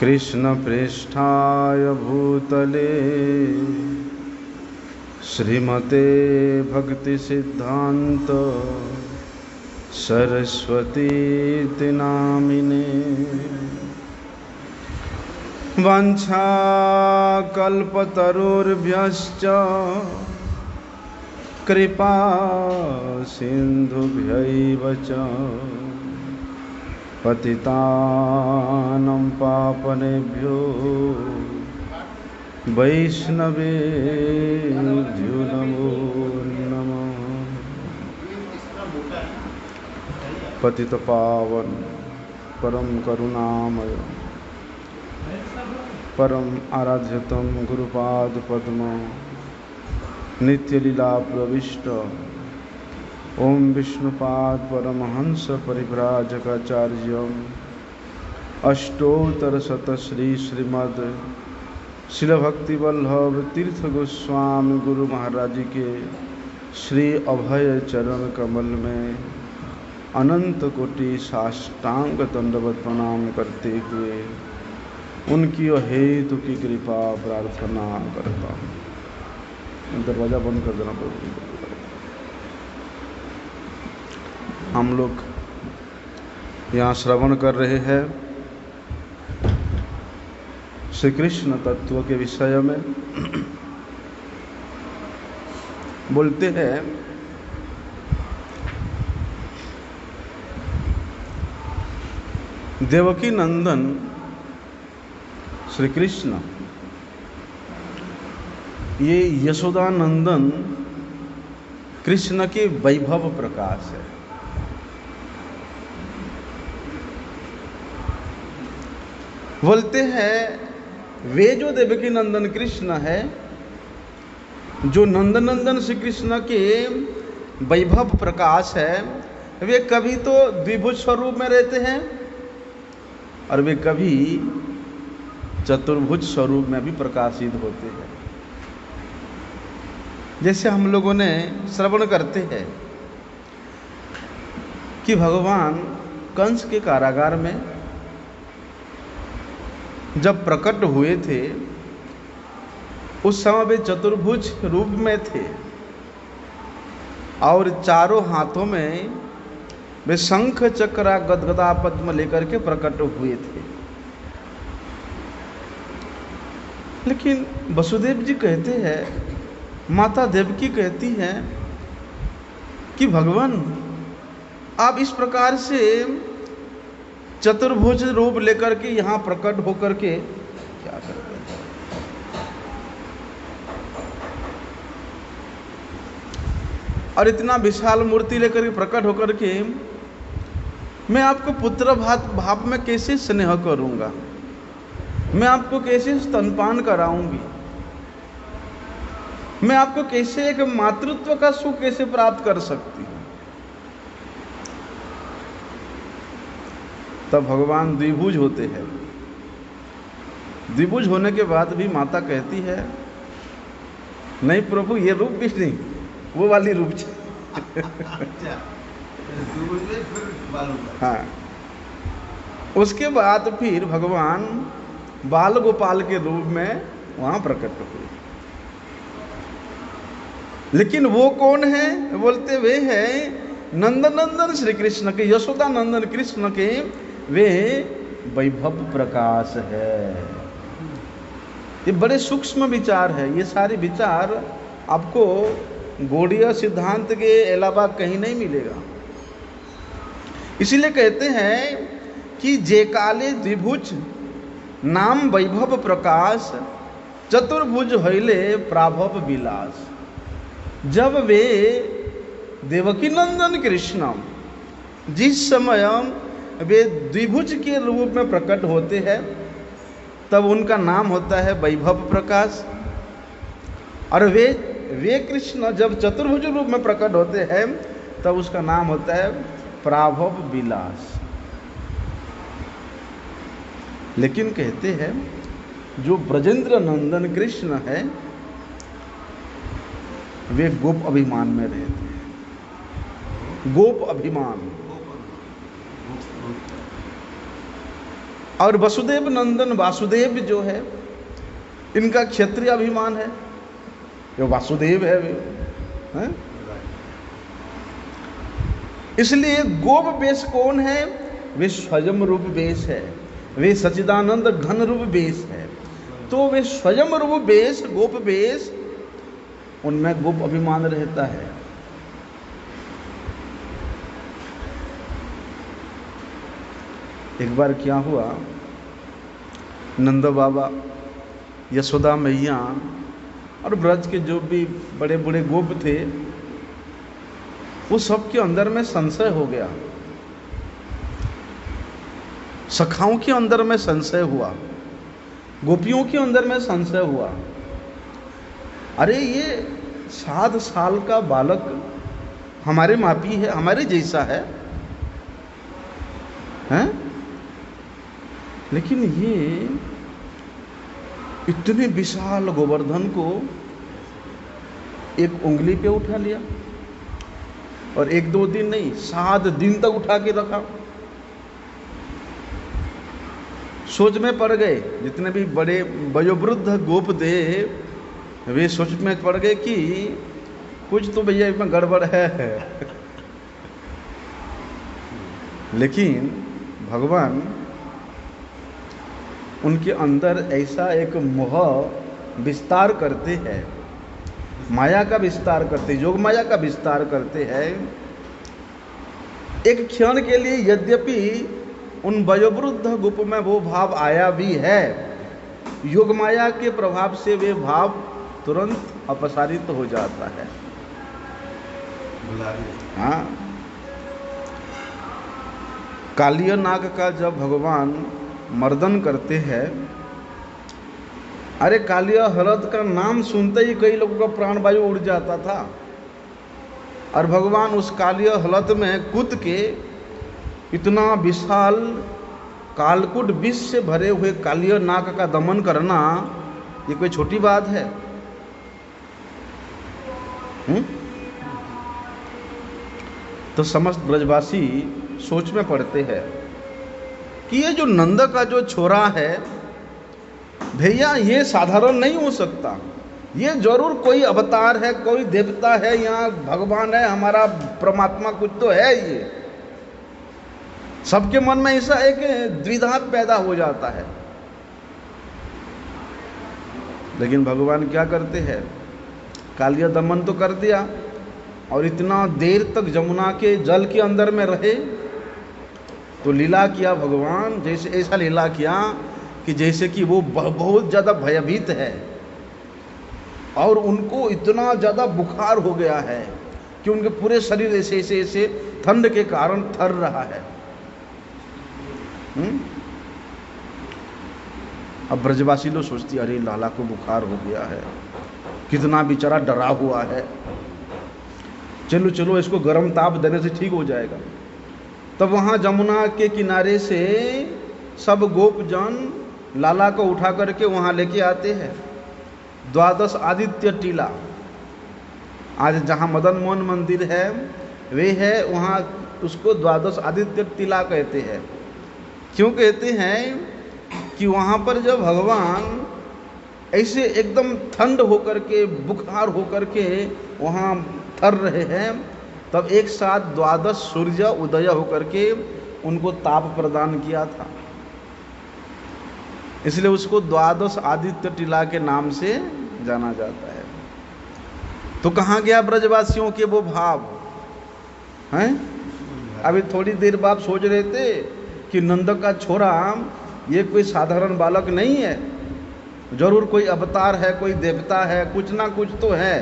कृष्णप्रेष्ठाय भूतले श्रीमते भक्तिसिद्धान्त सरस्वतीति नामिने वाञ्छाकल्पतरुर्भ्यश्च कृपा सिन्धुभ्यैव च पतितानं पावनेभ्यो वैष्णवेभ्यो नमो नमः। पतितपावन परम करुणामय परम आराध्यतम गुरुपाद पद्म नित्यलीला प्रविष्ट ओम विष्णुपाद परमहंस परिव्राजकाचार्यम अष्टोत्तर शतश्री श्रीमद शिल भक्ति वल्लभ तीर्थ गोस्वामी गुरु महाराज के श्री अभय चरण कमल में अनंत कोटि साष्टांग दंडवत प्रणाम करते हुए उनकी हेतु की कृपा प्रार्थना करता हूँ। दरवाज़ा बंद कर देना पड़ेगा। हम लोग यहाँ श्रवण कर रहे हैं श्री कृष्ण तत्व के विषय में। बोलते हैं देवकी नंदन श्री कृष्ण ये यशोदा नंदन कृष्ण के वैभव प्रकाश है। बोलते हैं वे जो देवकी नंदन कृष्ण है, जो नंदनंदन श्री कृष्ण के वैभव प्रकाश है, वे कभी तो द्विभुज स्वरूप में रहते हैं और वे कभी चतुर्भुज स्वरूप में भी प्रकाशित होते हैं। जैसे हम लोगों ने श्रवण करते हैं कि भगवान कंस के कारागार में जब प्रकट हुए थे उस समय वे चतुर्भुज रूप में थे और चारों हाथों में वे शंख चक्र गदगदा पद्म लेकर के प्रकट हुए थे। लेकिन वसुदेव जी कहते हैं, माता देवकी कहती हैं कि भगवान आप इस प्रकार से चतुर्भुज रूप लेकर के यहाँ प्रकट होकर के क्या करते हैं? और इतना विशाल मूर्ति लेकर के प्रकट होकर के मैं आपको पुत्र भाव में कैसे स्नेह करूँगा, मैं आपको कैसे स्तनपान कराऊंगी, मैं आपको कैसे एक मातृत्व का सुख कैसे प्राप्त कर सकती हूँ। तब भगवान द्विभुज होते हैं। द्विभुज होने के बाद भी माता कहती है नहीं प्रभु ये रूप भी नहीं, वो वाली रूप हाँ। उसके बाद फिर भगवान बाल गोपाल के रूप में वहां प्रकट हुए। लेकिन वो कौन है? बोलते वे हैं नंदनंदन श्री कृष्ण के, यशोदा नंदन कृष्ण के वे वैभव प्रकाश है। ये बड़े सूक्ष्म विचार है। ये सारे विचार आपको गौड़ीय सिद्धांत के अलावा कहीं नहीं मिलेगा। इसीलिए कहते हैं कि जे काले द्विभुज नाम वैभव प्रकाश चतुर्भुज होइले प्राभव विलास। जब वे देवकी नंदन कृष्ण जिस समय वे द्विभुज के रूप में प्रकट होते हैं तब उनका नाम होता है वैभव प्रकाश। और वे कृष्ण जब चतुर्भुज रूप में प्रकट होते हैं तब उसका नाम होता है प्राभव विलास। लेकिन कहते हैं जो ब्रजेंद्र नंदन कृष्ण है वे गोप अभिमान में रहते हैं। गोप अभिमान और वसुदेव नंदन वासुदेव जो है, इनका क्षत्रिय अभिमान है, जो वासुदेव है वे हैं? इसलिए गोप वेश कौन है? वे स्वयं रूप वेश है, वे सच्चिदानंद घन रूप वेश है। तो वे स्वयं रूप वेश, गोप वेश, उनमें गोप अभिमान रहता है। एक बार क्या हुआ, नंद बाबा, यशोदा मैया और ब्रज के जो भी बड़े बड़े गोप थे, वो सबके अंदर में संशय हो गया, सखाओं के अंदर में संशय हुआ, गोपियों के अंदर में संशय हुआ। अरे ये 7 साल का बालक हमारे मापी है, हमारे जैसा है, हैं? लेकिन ये इतने विशाल गोवर्धन को एक उंगली पे उठा लिया, और 1-2 दिन नहीं, 7 दिन तक उठा के रखा। सोच में पड़ गए, जितने भी बड़े वयोवृद्ध गोप थे वे सोच में पड़ गए कि कुछ तो भैया इसमें गड़बड़ है। लेकिन भगवान उनके अंदर ऐसा एक मोह विस्तार करते हैं, माया का विस्तार करते, योग माया का विस्तार करते हैं। एक क्षण के लिए यद्यपि उन वयोवृद्ध गोप में वो भाव आया भी है, योग माया के प्रभाव से वे भाव तुरंत अपसारित हो जाता है। हाँ, कालिया नाग का जब भगवान मर्दन करते हैं, अरे कालिया हलत का नाम सुनते ही कई लोगों का प्राण वायु उड़ जाता था, और भगवान उस कालिया हलत में कूद के इतना विशाल कालकूट विष से भरे हुए कालिया नाग का दमन करना, ये कोई छोटी बात है? तो समस्त ब्रजवासी सोच में पड़ते हैं कि ये जो नंद का जो छोरा है भैया, ये साधारण नहीं हो सकता, ये जरूर कोई अवतार है, कोई देवता है, यहाँ भगवान है, हमारा परमात्मा कुछ तो है। ये सबके मन में ऐसा एक द्विधा पैदा हो जाता है। लेकिन भगवान क्या करते हैं, कालिया दमन तो कर दिया, और इतना देर तक जमुना के जल के अंदर में रहे, तो लीला किया भगवान, जैसे ऐसा लीला किया कि जैसे कि वो बहुत ज़्यादा भयभीत है, और उनको इतना ज़्यादा बुखार हो गया है कि उनके पूरे शरीर ऐसे ऐसे ऐसे ठंड के कारण थर रहा है। अब ब्रजवासी लोग सोचती, अरे लाला को बुखार हो गया है, कितना बेचारा डरा हुआ है, चलो चलो इसको गर्म ताप देने से ठीक हो जाएगा। तब वहाँ जमुना के किनारे से सब गोपजन लाला को उठा करके वहाँ लेके आते हैं। 12 आदित्य टीला, आज जहाँ मदन मोहन मंदिर है वे है, वहाँ उसको 12 आदित्य टीला कहते हैं। क्यों कहते हैं कि वहाँ पर जब भगवान ऐसे एकदम ठंड होकर के, बुखार होकर के वहाँ थर रहे हैं, तब एक साथ 12 सूर्य उदय होकर के उनको ताप प्रदान किया था, इसलिए उसको 12 आदित्य टीला के नाम से जाना जाता है। तो कहाँ गया ब्रजवासियों के वो भाव हैं? अभी थोड़ी देर बाद सोच रहे थे कि नंद का छोरा ये कोई साधारण बालक नहीं है, जरूर कोई अवतार है, कोई देवता है, कुछ ना कुछ तो है।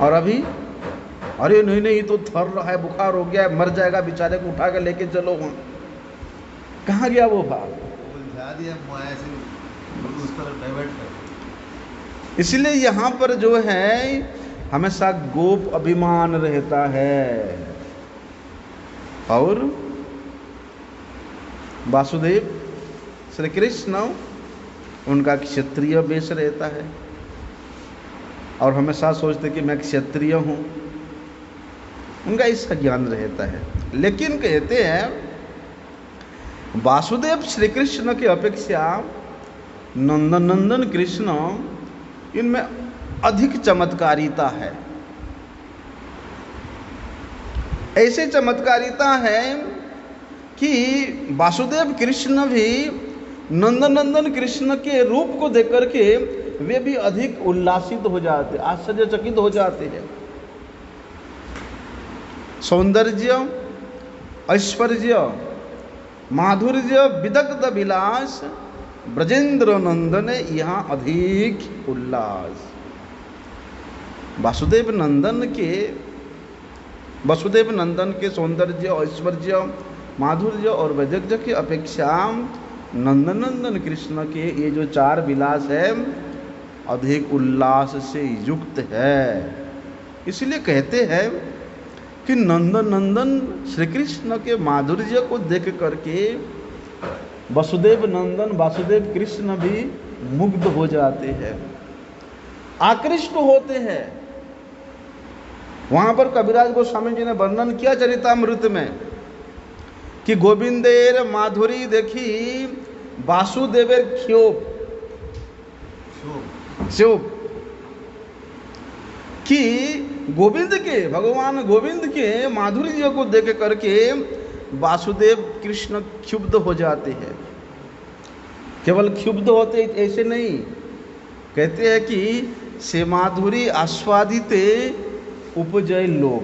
और अभी अरे नहीं नहीं, तो थर रहा है, बुखार हो गया है, मर जाएगा, बेचारे को उठा के लेके चलो वहाँ। कहाँ गया वो भाव? इसलिए यहाँ पर जो है हमेशा गोप अभिमान रहता है, और वासुदेव श्री कृष्ण उनका क्षत्रिय वेश रहता है, और हमेशा सोचते कि मैं क्षत्रिय हूँ, उनका इसका ज्ञान रहता है। लेकिन कहते हैं वासुदेव श्री कृष्ण की अपेक्षा नंदन कृष्ण इनमें अधिक चमत्कारिता है। ऐसे चमत्कारिता है कि वासुदेव कृष्ण भी नंदन कृष्ण के रूप को देख करके वे भी अधिक उल्लासित हो जाते, आश्चर्यचकित हो जाते हैं। सौंदर्य, ऐश्वर्य, माधुर्य, विदग्ध विलास, ब्रजेंद्र नंदन, यहाँ अधिक उल्लास। वासुदेव नंदन के सौंदर्य, ऐश्वर्य, माधुर्य और वैदग्ध्य की अपेक्षा नंदन कृष्ण के ये जो चार विलास है अधिक उल्लास से युक्त है। इसलिए कहते हैं कि नंदन श्री कृष्ण के माधुर्य को देख करके वासुदेव कृष्ण भी मुग्ध हो जाते हैं, आकृष्ट होते हैं। वहां पर कविराज गोस्वामी जी ने वर्णन किया चरितामृत में कि गोविंदेर माधुरी देखी वासुदेवेर क्षोभ कि गोविंद के, भगवान गोविंद के माधुर्य को देख करके वासुदेव कृष्ण क्षुब्ध हो जाते हैं। केवल क्षुब्ध होते ऐसे नहीं, कहते हैं कि से माधुरी आस्वादिते उपजय लोभ।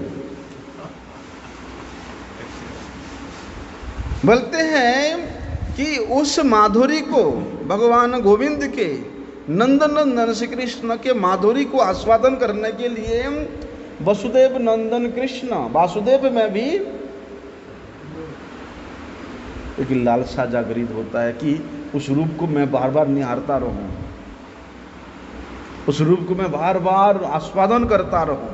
बोलते हैं कि उस माधुरी को, भगवान गोविंद के नंदन श्री कृष्ण के माधुरी को आस्वादन करने के लिए वसुदेव नंदन कृष्ण, वासुदेव में भी एक लालसा जागृत होता है कि उस रूप को मैं बार बार निहारता रहूं, उस रूप को मैं बार बार आस्वादन करता रहूं।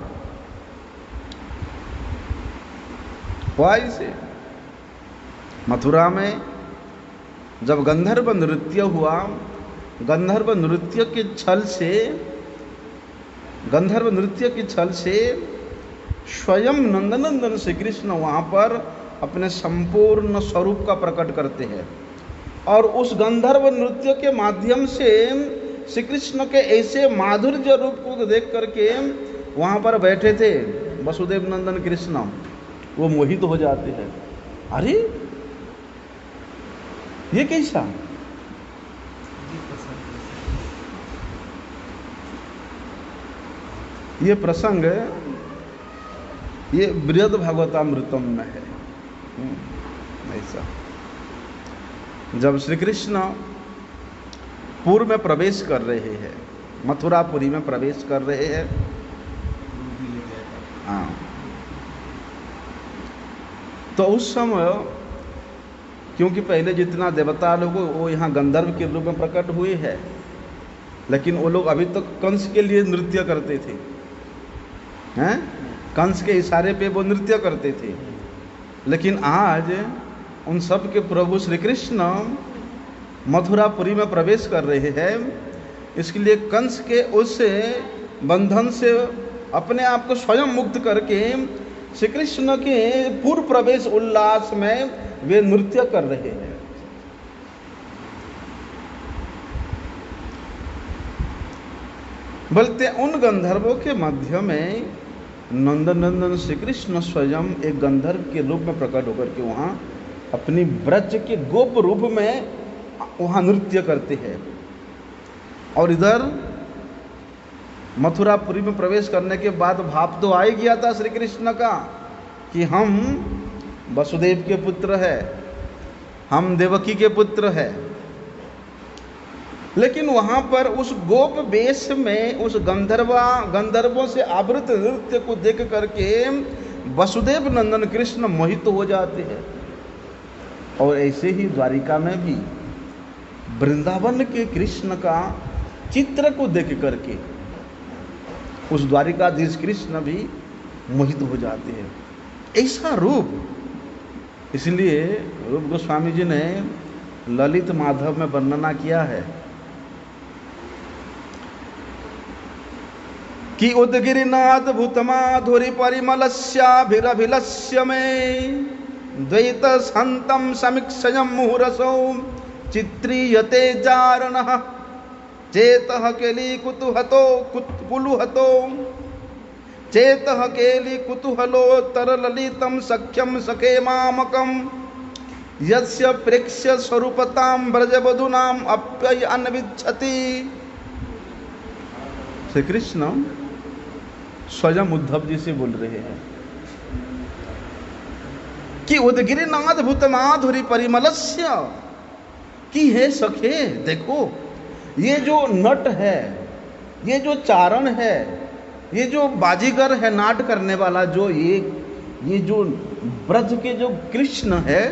वाई से मथुरा में जब गंधर्व नृत्य हुआ, गंधर्व नृत्य के छल से स्वयं नंदन श्री कृष्ण वहाँ पर अपने संपूर्ण स्वरूप का प्रकट करते हैं और उस गंधर्व नृत्य के माध्यम से श्री कृष्ण के ऐसे माधुर्य रूप को देख करके वहाँ पर बैठे थे वसुदेव नंदन कृष्ण, वो मोहित हो जाते हैं। अरे ये कैसा? ये प्रसंग ये बृहद भागवतामृतम में है। ऐसा जब श्री कृष्ण पूर्व में प्रवेश कर रहे हैं, मथुरापुरी में प्रवेश कर रहे हैं, हाँ, तो उस समय क्योंकि पहले जितना देवता लोग वो यहाँ गंधर्व के रूप में प्रकट हुए हैं, लेकिन वो लोग अभी तक कंस के लिए नृत्य करते थे, हैं? कंस के इशारे पे वो नृत्य करते थे। लेकिन आज उन सब के प्रभु श्री कृष्ण मथुरापुरी में प्रवेश कर रहे हैं, इसके लिए कंस के उस बंधन से अपने आप को स्वयं मुक्त करके श्री कृष्ण के पूर्व प्रवेश उल्लास में वे नृत्य कर रहे हैं। बोलते उन गंधर्वों के मध्य में नंदन श्री कृष्ण स्वयं एक गंधर्व के रूप में प्रकट होकर के वहाँ अपनी ब्रज के गोप रूप में वहाँ नृत्य करते हैं। और इधर मथुरापुरी में प्रवेश करने के बाद भाव तो आ ही गया था श्री कृष्ण का कि हम वसुदेव के पुत्र है, हम देवकी के पुत्र है। लेकिन वहाँ पर उस गोप वेश में उस गंधर्वों से आवृत नृत्य को देख करके वसुदेव नंदन कृष्ण मोहित हो जाते हैं। और ऐसे ही द्वारिका में भी वृंदावन के कृष्ण का चित्र को देख करके उस द्वारिकाधीश कृष्ण भी मोहित हो जाते हैं। ऐसा रूप, इसलिए रूप गोस्वामी जी ने ललित माधव में वर्णना किया है कि उदगिरिनाथ भूतमाधुरी परिमलस्याभिरभिलस्य में द्वैत संतम समीक्षयम मुहुरसो चित्रीयते जारणः चेतः केली कुतूहतो कुलुहतो चेतः केली कुतूहलो तरललितम सख्यम सखे मामकम यस्य प्रेक्ष्य स्वरूपताम ब्रजवधूनाम अप्यय अन्विच्छति। श्री कृष्ण स्वयं उद्धव जी से बोल रहे हैं कि उदगिरिनाथ भूत माधुरी परिमलस्य, कि हे सखे देखो ये जो नट है, ये जो चारण है, ये जो बाजीगर है, नाट करने वाला, जो ये जो ब्रज के जो कृष्ण है,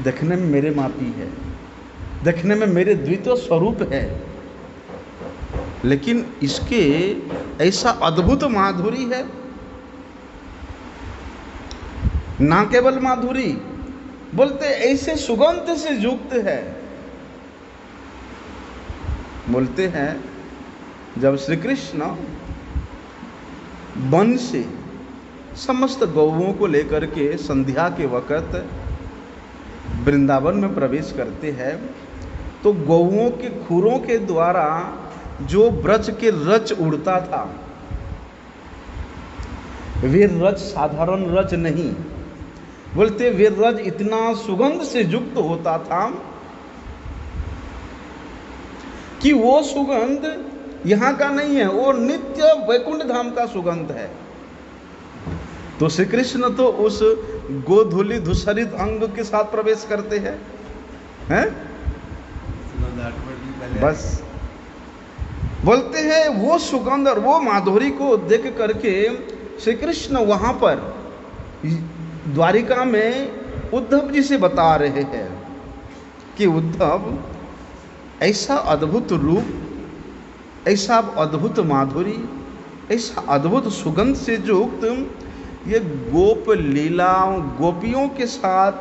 देखने में मेरे मापी है, देखने में मेरे द्वितीय स्वरूप है, लेकिन इसके ऐसा अद्भुत माधुरी है, ना केवल माधुरी बोलते ऐसे सुगंध से युक्त है। बोलते हैं जब श्री कृष्ण वन से समस्त गौओं को लेकर के संध्या के वक़्त वृंदावन में प्रवेश करते हैं, तो गौओं के खुरों के द्वारा जो ब्रज के रच उड़ता था, वे रच साधारण रच नहीं, बोलते वे रज इतना सुगंध से युक्त होता था कि वो सुगंध यहाँ का नहीं है, वो नित्य वैकुंठ धाम का सुगंध है। तो श्री कृष्ण तो उस गोधूलि धूसरित अंग के साथ प्रवेश करते हैं, हैं? बस बोलते हैं वो सुगंध और वो माधुरी को देख करके श्री कृष्ण वहां पर द्वारिका में उद्धव जी से बता रहे हैं कि उद्धव ऐसा अद्भुत रूप, ऐसा अद्भुत माधुरी, ऐसा अद्भुत सुगंध से युक्त ये गोप लीलाओं, गोपियों के साथ,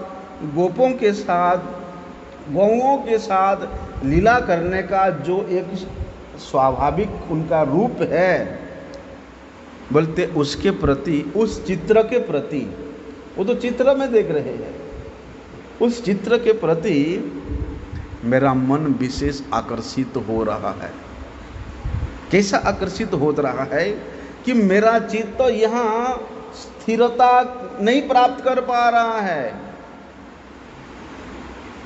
गोपों के साथ, गौओं के साथ लीला करने का जो एक स्वाभाविक उनका रूप है, बोलते उसके प्रति, उस चित्र के प्रति, वो तो चित्र में देख रहे हैं, उस चित्र के प्रति मेरा मन विशेष आकर्षित हो रहा है। कैसा आकर्षित हो रहा है कि मेरा चित्त यहाँ स्थिरता नहीं प्राप्त कर पा रहा है,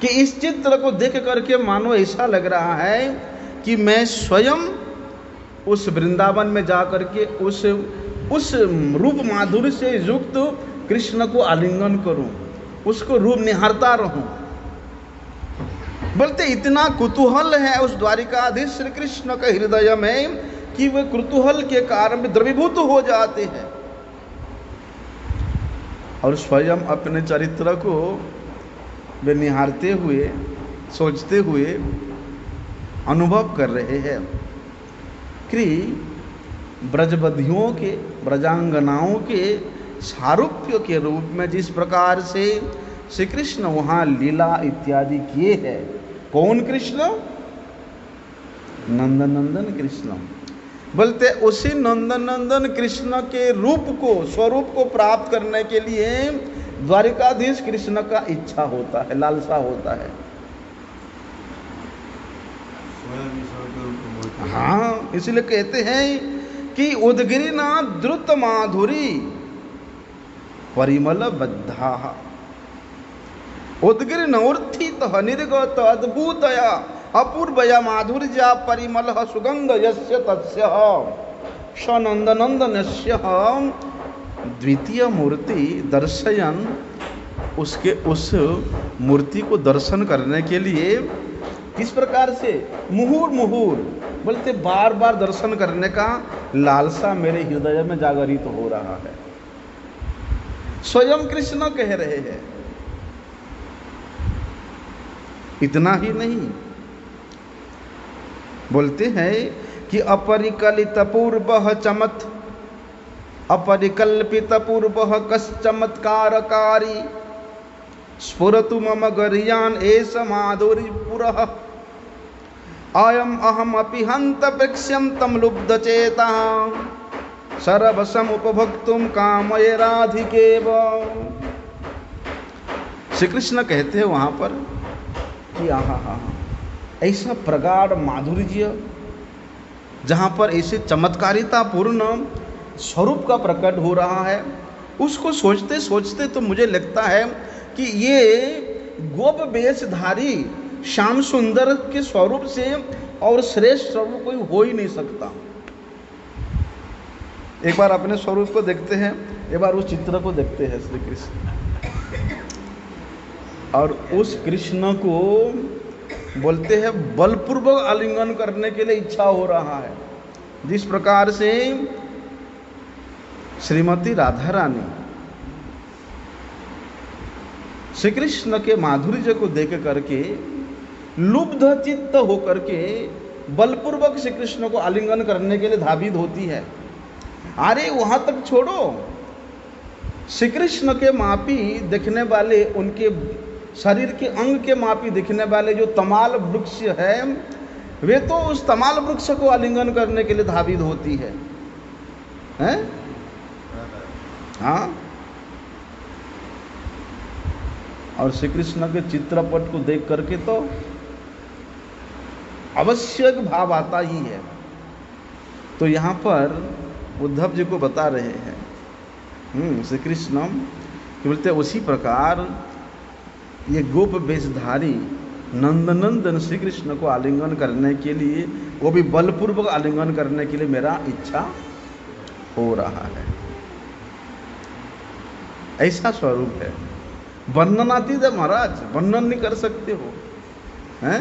कि इस चित्र को देख करके मानो ऐसा लग रहा है कि मैं स्वयं उस वृंदावन में जा करके उस रूप माधुर्य से युक्त कृष्ण को आलिंगन करूं, उसको रूप निहारता रहूं। बोलते इतना कुतूहल है उस द्वारिकाधीश श्री कृष्ण के हृदय में कि वे कुतूहल के कारण द्रवीभूत हो जाते हैं और स्वयं अपने चरित्र को वे निहारते हुए, सोचते हुए अनुभव कर रहे हैं कि ब्रजबधियों के, ब्रजांगनाओं के सारूप्य के रूप में जिस प्रकार से श्री कृष्ण वहाँ लीला इत्यादि किए हैं। कौन कृष्ण? नंदन नंदन कृष्ण। बोलते उसी नंदन नंदन कृष्ण के रूप को, स्वरूप को प्राप्त करने के लिए द्वारिकाधीश कृष्ण का इच्छा होता है, लालसा होता है। हाँ, इसलिए कहते हैं कि उदगिरिनाथ द्रुत माधुरी परिमल बद्धा उदगिर नवर्थित निर्गत अद्भुतया अपूर्वया माधुर्या परिमल सुगंध यस्य तस्य स नंदनंदनस्य द्वितीय मूर्ति दर्शयन, उसके उस मूर्ति को दर्शन करने के लिए किस प्रकार से मुहुर मुहुर, बोलते बार बार दर्शन करने का लालसा मेरे हृदय में जागरित हो रहा है। स्वयं कृष्ण कह रहे हैं। इतना ही नहीं, बोलते हैं कि अपरिकलित पूर्व चमत्, अपरिकल्पित पूर्व कश्चमत्कारकारी स्फुरतु मम गर्यान एष माधुरी पुरः अयम अहम अपि हंत प्रेक्ष्यम तम लुब्ध चेता। सरवसम उपभोक्तुम कामये राधिकेव। श्री कृष्ण कहते हैं वहां पर कि आहा, ऐसा प्रगाढ़ माधुर्य, जहां पर ऐसे चमत्कारिता पूर्ण स्वरूप का प्रकट हो रहा है, उसको सोचते सोचते तो मुझे लगता है कि ये गोप वेशधारी श्याम सुंदर के स्वरूप से और श्रेष्ठ स्वरूप कोई हो ही नहीं सकता। एक बार अपने स्वरूप को देखते हैं, एक बार उस चित्र को देखते हैं श्री कृष्ण, और उस कृष्ण को बोलते हैं बलपूर्वक आलिंगन करने के लिए इच्छा हो रहा है। जिस प्रकार से श्रीमती राधा रानी श्री कृष्ण के माधुर्य को देख करके लुब्ध चित्त होकर के बलपूर्वक श्री कृष्ण को आलिंगन करने के लिए धावित होती है। अरे वहां तक छोड़ो, श्री कृष्ण के मापी दिखने वाले, उनके शरीर के अंग के मापी दिखने वाले जो तमाल वृक्ष है, वे तो उस तमाल वृक्ष को आलिंगन करने के लिए धावित होती है, हैं? हाँ। और श्री कृष्ण के चित्रपट को देख करके तो आवश्यक भाव आता ही है। तो यहाँ पर उद्धव जी को बता रहे हैं श्री कृष्ण कि बोलते उसी प्रकार ये गोप वेशधारी नंदनंदन श्री कृष्ण को आलिंगन करने के लिए, वो भी बलपूर्वक आलिंगन करने के लिए मेरा इच्छा हो रहा है। ऐसा स्वरूप है, वर्णनातीत है महाराज, वर्णन नहीं कर सकते हो, हैं?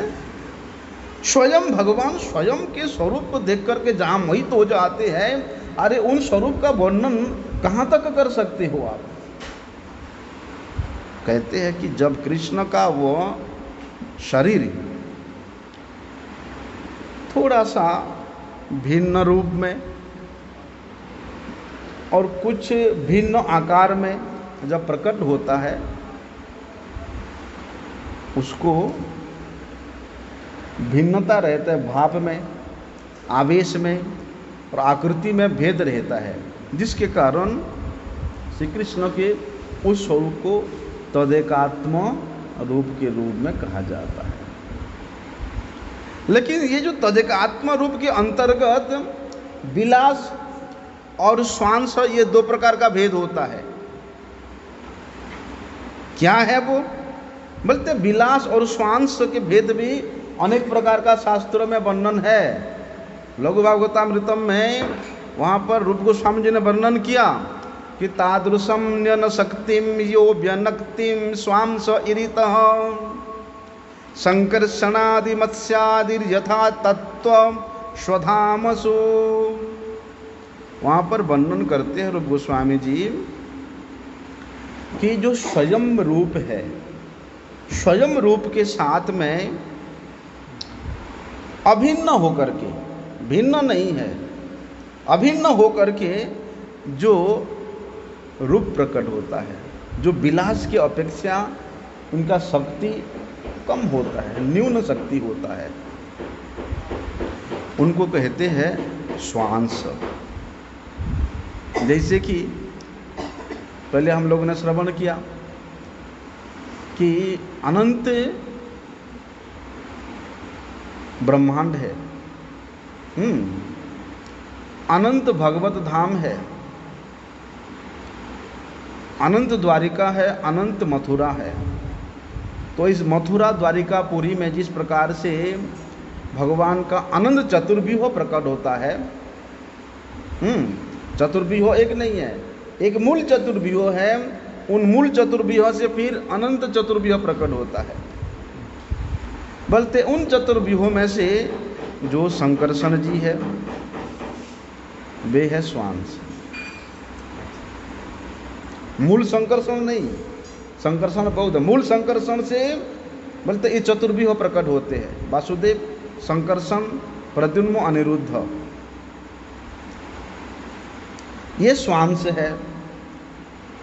स्वयं भगवान स्वयं के स्वरूप को देख करके जहां मोहित हो जाते हैं, अरे उन स्वरूप का वर्णन कहां तक कर सकते हो आप? कहते हैं कि जब कृष्ण का वो शरीर थोड़ा सा भिन्न रूप में और कुछ भिन्न आकार में जब प्रकट होता है, उसको भिन्नता रहता है, भाव में, आवेश में और आकृति में भेद रहता है, जिसके कारण श्री कृष्ण के उस स्वरूप को तदेकात्म रूप के रूप में कहा जाता है। लेकिन ये जो तदेकात्म रूप के अंतर्गत विलास और स्वांश, ये दो प्रकार का भेद होता है। क्या है वो? बोलते विलास और स्वांश के भेद भी अनेक प्रकार का शास्त्रों में वर्णन है। लघु भागवतामृतम में वहाँ पर रूप गोस्वामी जी ने वर्णन किया कि तादृशम न शक्तिम यो व्यनक्तिम स्वांश इरितः संकर्षणादि मत्स्यादि यथा तत्व स्वधामसु। वहाँ पर वर्णन करते हैं रूप गोस्वामी जी कि जो स्वयं रूप है, स्वयं रूप के साथ में अभिन्न होकर के, भिन्न नहीं है, अभिन्न होकर के जो रूप प्रकट होता है, जो विलास की अपेक्षा उनका शक्ति कम होता है, न्यून शक्ति होता है, उनको कहते हैं स्वांश। जैसे कि पहले हम लोगों ने श्रवण किया कि अनंत ब्रह्मांड है, अनंत भगवत धाम है, अनंत द्वारिका है, अनंत मथुरा है। तो इस मथुरा द्वारिका पुरी में जिस प्रकार से भगवान का अनंत चतुर्व्यूह प्रकट होता है, चतुर्व्यूह एक नहीं है, एक मूल चतुर्व्यूह है, उन मूल चतुर्व्यूह से फिर अनंत चतुर्व्यूह प्रकट होता है। बोलते उन चतुर्व्यूहों में से जो संकर्षण जी है वे है स्वांश। मूल संकर्षण नहीं, संकर्षण बहुत है, मूल संकर्षण से बोलते ये चतुर्व्यूह प्रकट होते हैं, वासुदेव, संकर्षण, प्रद्युम्न, अनिरुद्ध, ये स्वांश है।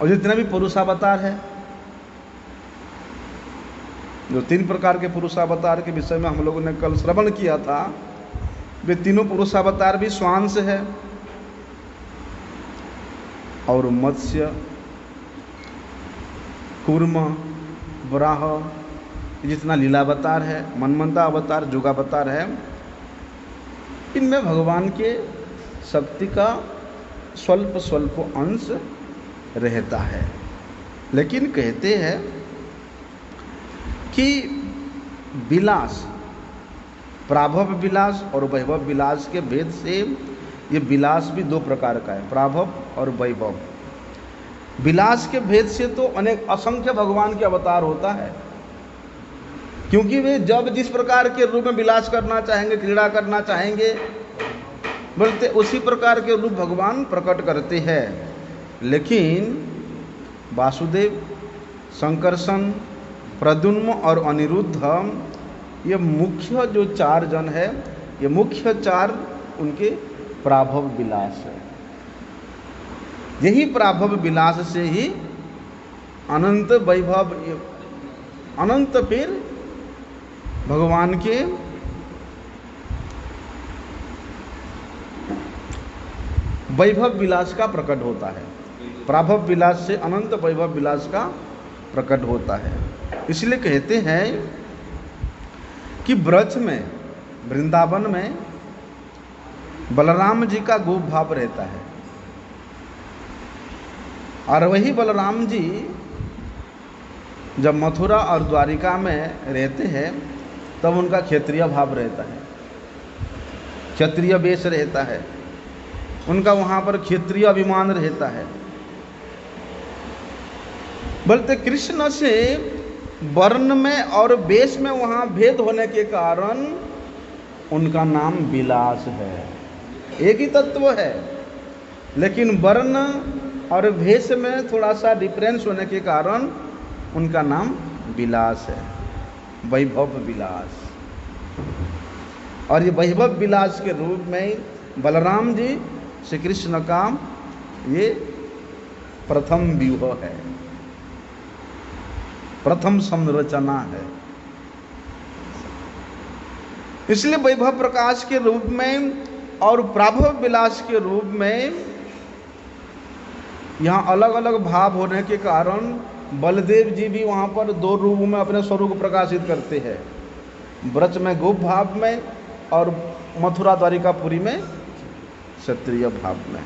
और जितने भी पुरुषावतार है, जो तीन प्रकार के पुरुषावतार के विषय में हम लोगों ने कल श्रवण किया था, वे तीनों पुरुषावतार भी स्वांश है। और मत्स्य, कूर्म, वराह, जितना लीलावतार है, मनमंता अवतार, जुगावतार है, इनमें भगवान के शक्ति का स्वल्प स्वल्प अंश रहता है। लेकिन कहते हैं कि विलास, प्राभव विलास और वैभव विलास के भेद से ये विलास भी दो प्रकार का है, प्राभव और वैभव। विलास के भेद से तो अनेक असंख्य भगवान के अवतार होता है, क्योंकि वे जब जिस प्रकार के रूप में विलास करना चाहेंगे, क्रीड़ा करना चाहेंगे, बोलते उसी प्रकार के रूप भगवान प्रकट करते हैं। लेकिन वासुदेव, संकर्षण, प्रद्युम्न और अनिरुद्ध, ये मुख्य जो चार जन है, ये मुख्य चार उनके प्राभव विलास है। यही प्राभव विलास से ही अनंत वैभव, अनंत फिर भगवान के वैभव विलास का प्रकट होता है। प्राभव विलास से अनंत वैभव विलास का प्रकट होता है। इसलिए कहते हैं कि ब्रज में, वृंदावन में बलराम जी का गोप भाव रहता है, और वही बलराम जी जब मथुरा और द्वारिका में रहते हैं तब उनका क्षत्रिय भाव रहता है, क्षत्रिय वेश रहता है, उनका वहाँ पर क्षत्रिय अभिमान रहता है। बोलते कृष्ण से वर्ण में और वेश में वहाँ भेद होने के कारण उनका नाम विलास है। एक ही तत्व है, लेकिन वर्ण और भेष में थोड़ा सा डिफरेंस होने के कारण उनका नाम विलास है, वैभव विलास। और ये वैभव विलास के रूप में बलराम जी श्री कृष्ण का ये प्रथम व्यूह है, प्रथम संरचना है। इसलिए वैभव प्रकाश के रूप में और प्राभव विलास के रूप में यहाँ अलग अलग भाव होने के कारण बलदेव जी भी वहाँ पर दो रूप में अपने स्वरूप प्रकाशित करते हैं, ब्रज में गोप भाव में और मथुरा द्वारिकापुरी में क्षत्रिय भाव में।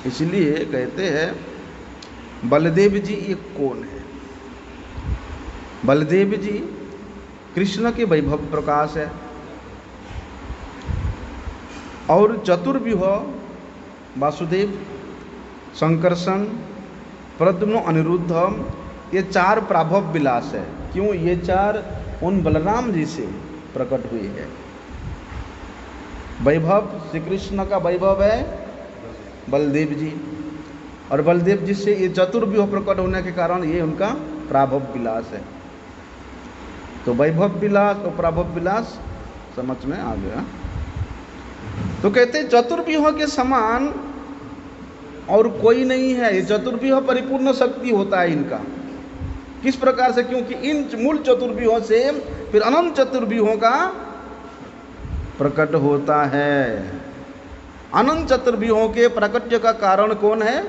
इसलिए कहते हैं बलदेव जी ये कौन है? बलदेव जी कृष्ण के वैभव प्रकाश है, और चतुर्व्यूह वासुदेव, संकर्षण, प्रद्युम्न, अनिरुद्ध, ये चार प्राभव विलास है। क्यों? ये चार उन बलराम जी से प्रकट हुए हैं। वैभव श्री कृष्ण का वैभव है बलदेव जी, और बलदेव जी से ये चतुर्व्यूह प्रकट होने के कारण ये उनका प्राभव विलास है। तो वैभव विलास और प्राभव विलास समझ में आ गया। तो कहते हैं चतुर्व्यूह के समान और कोई नहीं है। ये चतुर्व्यूह परिपूर्ण शक्ति होता है इनका। किस प्रकार से? क्योंकि इन मूल चतुर्व्यूह से फिर अनंत चतुर्व्यूहों का प्रकट होता है। अनंत चतुर्व्यूहों के प्रकट्य का कारण कौन है?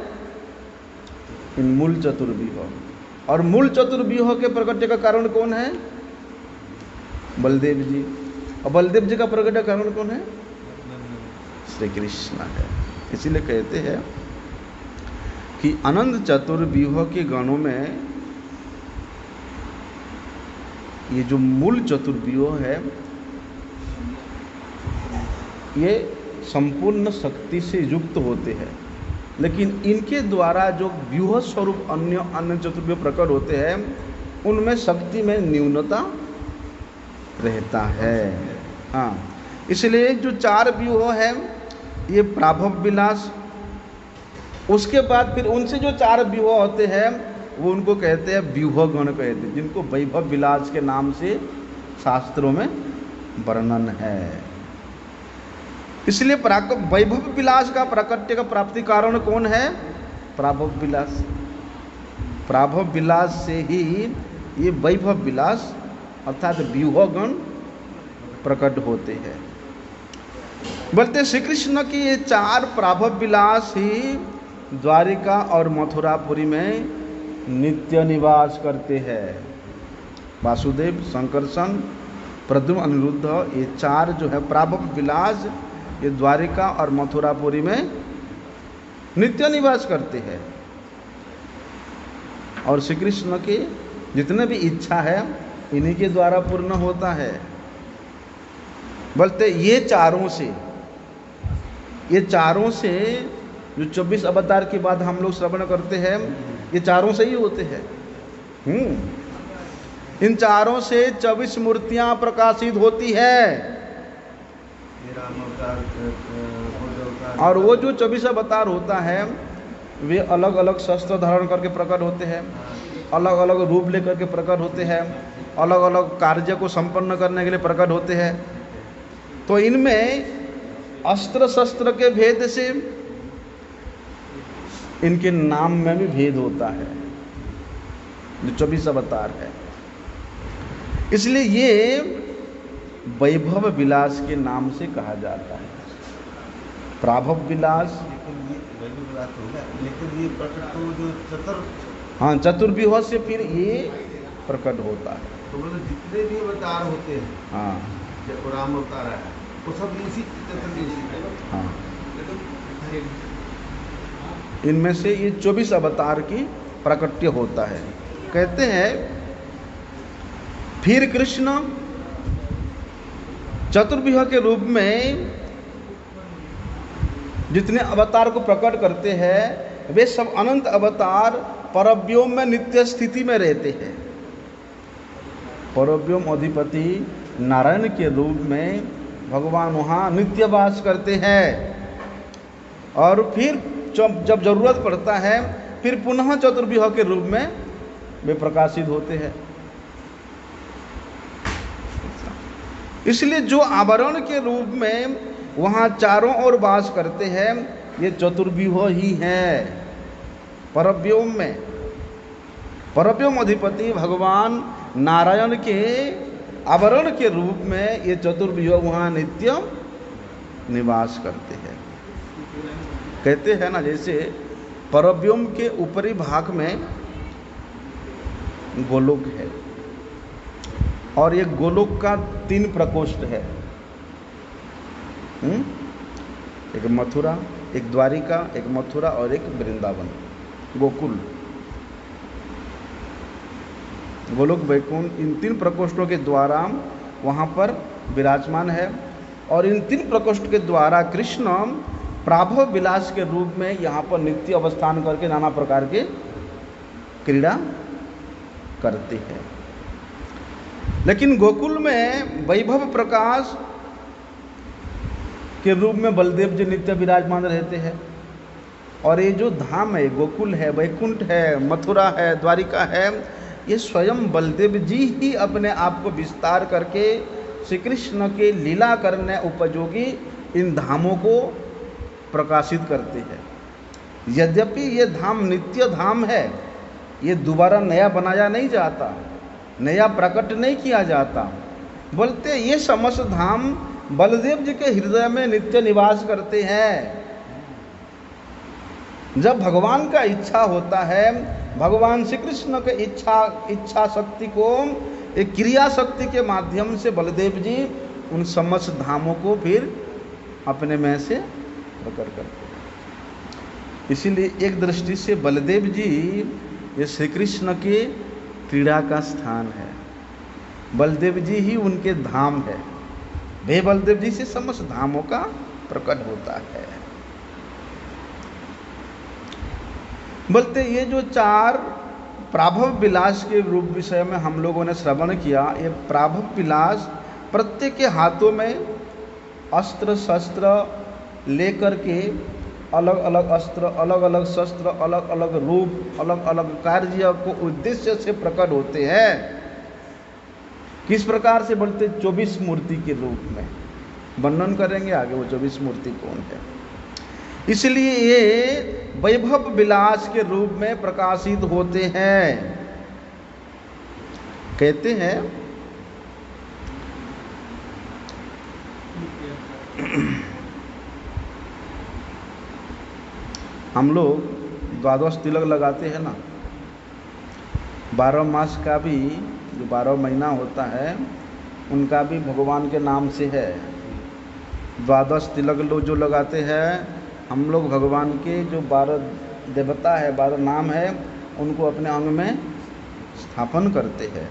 इन मूल चतुर्व्यूह। और मूल चतुर्व्यूह के प्रकट्य का कारण कौन है? बलदेव जी। और बलदेव जी का प्रकट्य कारण कौन है? श्री कृष्ण है। इसीलिए कहते हैं कि अनंत चतुर्व्यूह के गणों में ये जो मूल चतुर्व्यूह है ये संपूर्ण शक्ति से युक्त होते हैं, लेकिन इनके द्वारा जो व्यूह स्वरूप अन्य चतुर्व्यूह प्रकट होते हैं उनमें शक्ति में न्यूनता रहता है। हाँ, इसलिए जो चार व्यूह है ये प्राभव विलास, उसके बाद फिर उनसे जो चार व्यूह होते हैं वो उनको कहते हैं व्यूहगण कहते हैं, जिनको वैभव विलास के नाम से शास्त्रों में वर्णन है। इसलिए वैभव विलास का प्रकट्य का प्राप्ति कारण कौन है? प्राभव विलास। प्राभव विलास से ही ये वैभव विलास अर्थात व्यूहगण प्रकट होते हैं। बोलते श्री कृष्ण की ये चार प्राभव विलास ही द्वारिका और मथुरापुरी में नित्य निवास करते हैं। वासुदेव, संकर्षण, प्रद्युम्न, अनिरुद्ध, ये चार जो है प्राभव विलास, ये द्वारिका और मथुरापुरी में नित्य निवास करते हैं। और श्री कृष्ण की जितने भी इच्छा है इन्हीं के द्वारा पूर्ण होता है। बोलते ये चारों से जो 24 अवतार की बात हम लोग श्रवण करते हैं, ये चारों से ही होते हैं। इन चारों से 24 मूर्तियां प्रकाशित होती है। और वो जो 24 अवतार होता है वे अलग अलग शस्त्र धारण करके प्रकट होते हैं, अलग अलग रूप लेकर के प्रकट होते हैं, अलग अलग कार्य को संपन्न करने के लिए प्रकट होते हैं। तो इनमें अस्त्र शस्त्र के भेद से इनके नाम में भी भेद होता है, जो 24 अवतार है। इसलिए ये वैभव विलास के नाम से कहा जाता है। प्राभव विलास, लेकिन ये प्रकट तो जो हाँ, चतुर्व्यूह से फिर ये प्रकट होता है। तो मतलब जितने भी अवतार होते हैं, हाँ, जब राम अवतार है वो सब इसी हाँ, इनमें से ये 24 अवतार की प्रकट्य होता है। कहते हैं फिर कृष्ण चतुर्व्यूह के रूप में जितने अवतार को प्रकट करते हैं वे सब अनंत अवतार परव्योम में नित्य स्थिति में रहते हैं। परव्योम अधिपति नारायण के रूप में भगवान वहाँ नित्य वास करते हैं। और फिर जब जरूरत पड़ता है फिर पुनः चतुर्व्यूह के रूप में वे प्रकाशित होते हैं। इसलिए जो आवरण के रूप में वहाँ चारों ओर वास करते हैं ये चतुर्व्यूह ही है। परव्योम में परव्योम अधिपति भगवान नारायण के आवरण के रूप में ये चतुर्व्यूह वहाँ नित्य निवास करते हैं। कहते हैं ना, जैसे परव्योम के ऊपरी भाग में गोलोक है और ये गोलोक का 3 प्रकोष्ठ है। एक मथुरा, एक द्वारिका, एक मथुरा और एक वृंदावन, गोकुल, गोलोक, वैकुंठ, इन 3 प्रकोष्ठों के द्वारा वहाँ पर विराजमान है। और इन 3 प्रकोष्ठ के द्वारा कृष्ण प्राभव विलास के रूप में यहाँ पर नित्य अवस्थान करके नाना प्रकार के क्रीड़ा करते हैं। लेकिन गोकुल में वैभव प्रकाश के रूप में बलदेव जी नित्य विराजमान रहते हैं। और ये जो धाम है, गोकुल है, वैकुंठ है, मथुरा है, द्वारिका है, ये स्वयं बलदेव जी ही अपने आप को विस्तार करके श्री कृष्ण के लीला करने उपयोगी इन धामों को प्रकाशित करते हैं। यद्यपि ये धाम नित्य धाम है, ये दोबारा नया बनाया नहीं जाता, नया प्रकट नहीं किया जाता। बोलते ये समस्त धाम बलदेव जी के हृदय में नित्य निवास करते हैं। जब भगवान का इच्छा होता है, भगवान श्री कृष्ण के इच्छा शक्ति को एक क्रिया शक्ति के माध्यम से बलदेव जी उन समस्त धामों को फिर अपने में से प्रकट करते हैं। इसीलिए एक दृष्टि से बलदेव जी ये श्री कृष्ण के क्रीड़ा का स्थान है। बलदेव जी ही उनके धाम है। वे बलदेव जी से समस्त धामों का प्रकट होता है। बोलते ये जो 4 प्राभव विलास के रूप विषय में हम लोगों ने श्रवण किया, ये प्राभव विलास प्रत्येक के हाथों में अस्त्र शस्त्र लेकर के अलग अलग अस्त्र, अलग अलग शस्त्र, अलग अलग रूप, अलग अलग कार्य को उद्देश्य से प्रकट होते हैं। किस प्रकार से? बोलते 24 मूर्ति के रूप में वर्णन करेंगे आगे वो 24 मूर्ति कौन है। इसलिए ये वैभव विलास के रूप में प्रकाशित होते हैं। कहते हैं हम लोग द्वादश तिलक लगाते हैं ना, 12 मास का भी जो 12 महीना होता है उनका भी भगवान के नाम से है। द्वादश तिलक लोग जो लगाते हैं, हम लोग भगवान के जो 12 देवता है, 12 नाम है, उनको अपने अंग में स्थापन करते हैं।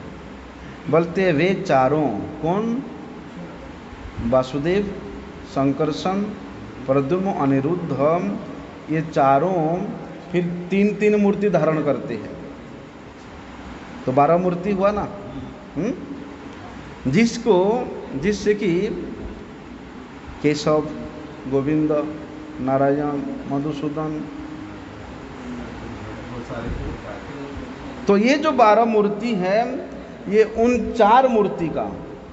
बोलते वे चारों कौन? वासुदेव, संकर्षण, प्रद्युम्न, अनिरुद्ध, ये चारों फिर 3-3 मूर्ति धारण करते हैं, तो 12 मूर्ति हुआ ना। जिससे कि केशव, गोविंद, नारायण, मधुसूदन, वो सारे प्रकार के। तो ये जो 12 मूर्ति है, ये उन 4 मूर्ति का,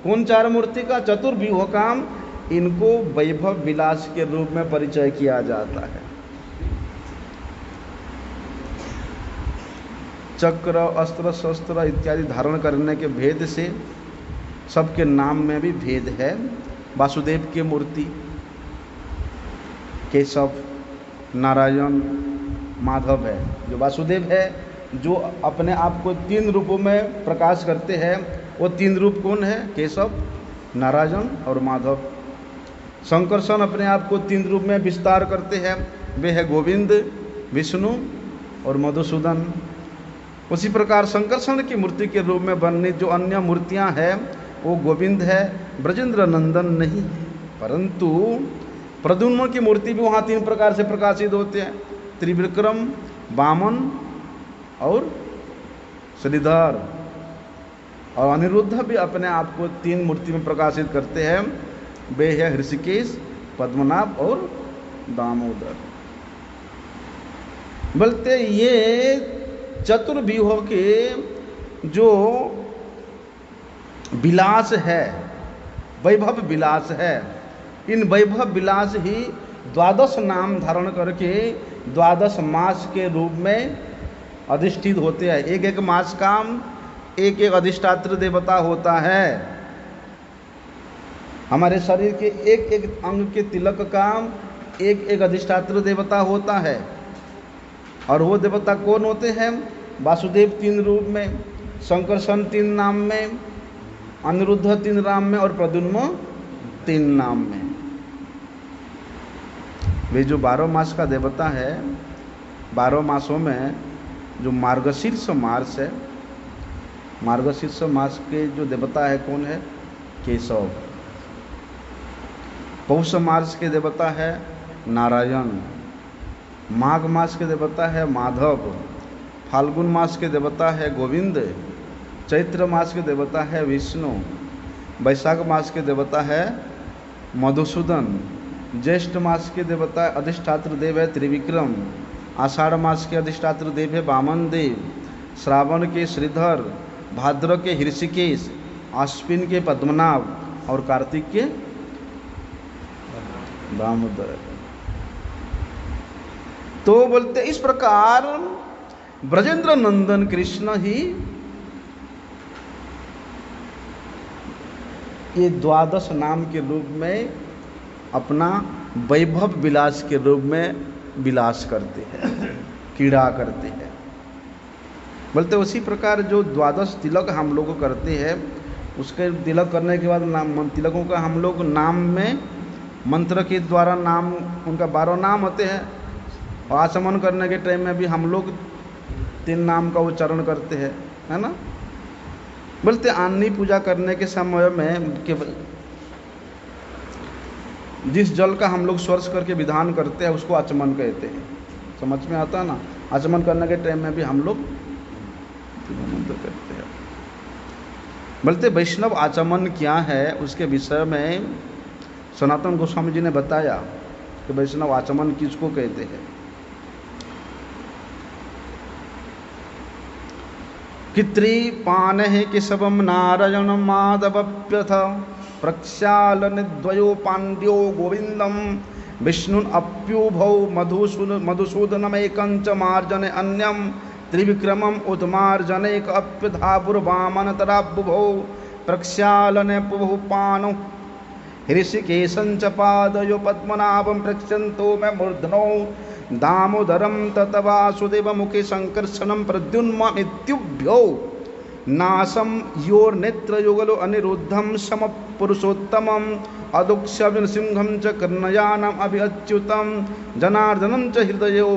कौन 4 मूर्ति का? चतुर्व्यूह काम, इनको वैभव विलास के रूप में परिचय किया जाता है। चक्र, अस्त्र, शस्त्र इत्यादि धारण करने के भेद से सबके नाम में भी भेद है। वासुदेव की मूर्ति, केशव, नारायण, माधव है। जो वासुदेव है, जो अपने आप को 3 रूपों में प्रकाश करते हैं, वो 3 रूप कौन है? केशव, नारायण और माधव। संकर्षण अपने आप को 3 रूप में विस्तार करते हैं, वे है गोविंद, विष्णु और मधुसूदन। उसी प्रकार संकर्षण की मूर्ति के रूप में बनने जो अन्य मूर्तियां हैं, वो गोविंद है, ब्रजेंद्र नंदन नहीं है। परंतु प्रद्युम्न की मूर्ति भी वहाँ 3 प्रकार से प्रकाशित होते हैं, त्रिविक्रम, वामन और श्रीधर। और अनिरुद्ध भी अपने आप को 3 मूर्ति में प्रकाशित करते हैं, वे है ऋषिकेश, पद्मनाभ और दामोदर। बोलते ये चतुर्व्यूह के जो विलास है, वैभव विलास है, इन वैभव विलास ही 12 नाम धारण करके 12 मास के रूप में अधिष्ठित होते हैं। एक एक मास का एक एक अधिष्ठात्र देवता होता है। हमारे शरीर के एक एक अंग के तिलक का एक एक अधिष्ठात्र देवता होता है। और वो देवता कौन होते हैं? वासुदेव 3 रूप में, संकर्षण 3 नाम में, अनिरुद्ध 3 नाम में और प्रद्युम्न 3 नाम में। वे जो 12 मास का देवता है, 12 मासों में जो मार्गशीर्ष मास है, मार्गशीर्ष मास के जो देवता है कौन है? केशव। पौष मास के देवता है नारायण। माघ मास के देवता है माधव। फाल्गुन मास के देवता है गोविंद। चैत्र मास के देवता है विष्णु। वैशाख मास के देवता है मधुसूदन। ज्येष्ठ मास के देवता अधिष्ठात्र देव है त्रिविक्रम। आषाढ़ मास के अधिष्ठात्र देव है वामन देव। श्रावण के श्रीधर, भाद्र के ऋषिकेश, आश्विन के पद्मनाभ और कार्तिक के दामोदर। तो बोलते इस प्रकार ब्रजेंद्र नंदन कृष्ण ही ये 12 नाम के रूप में अपना वैभव विलास के रूप में विलास करते हैं, क्रीड़ा करते हैं। बोलते उसी प्रकार जो 12 तिलक हम लोग करते हैं, उसके तिलक करने के बाद नाम तिलकों का हम लोग नाम में मंत्र के द्वारा नाम, उनका 12 नाम होते हैं। और आचमन करने के टाइम में भी हम लोग 3 नाम का उच्चारण करते हैं, है ना। बोलते अन्नी पूजा करने के समय में केवल जिस जल का हम लोग स्पर्श करके विधान करते हैं उसको आचमन कहते हैं। समझ में आता है ना। आचमन करने के टाइम में भी हम लोग मंत्र करते हैं। बोलते वैष्णव आचमन क्या है, उसके विषय में सनातन गोस्वामी जी ने बताया कि वैष्णव आचमन किसको कहते हैं। कित्रीपान है केशवम नारायण माधवप्यथ प्रक्षालन द्वयो पांड्यो गोविंदम विष्णु अप्युभौ मधुसूदनमेकं च मार्जने अन्यम त्रिविक्रमम उद्मार्जनेक अप्यधापुर्वामनतराबुभौ प्रक्षालने पुभु पानो ऋषिकेशं च पादयो पद्मनाभं पृच्छन्तो मे मूर्धनो दामोदरं तत वासुदेवमुखे संकर्षणं प्रद्युन्ममित्युभ्यो नासं योर्नेत्रयुगलो अनिरुद्धं समपुरुषोत्तमं अदुक्ष्यसिंहं च कर्णयानम् अभिअच्युतं जनार्दनं च हृदयो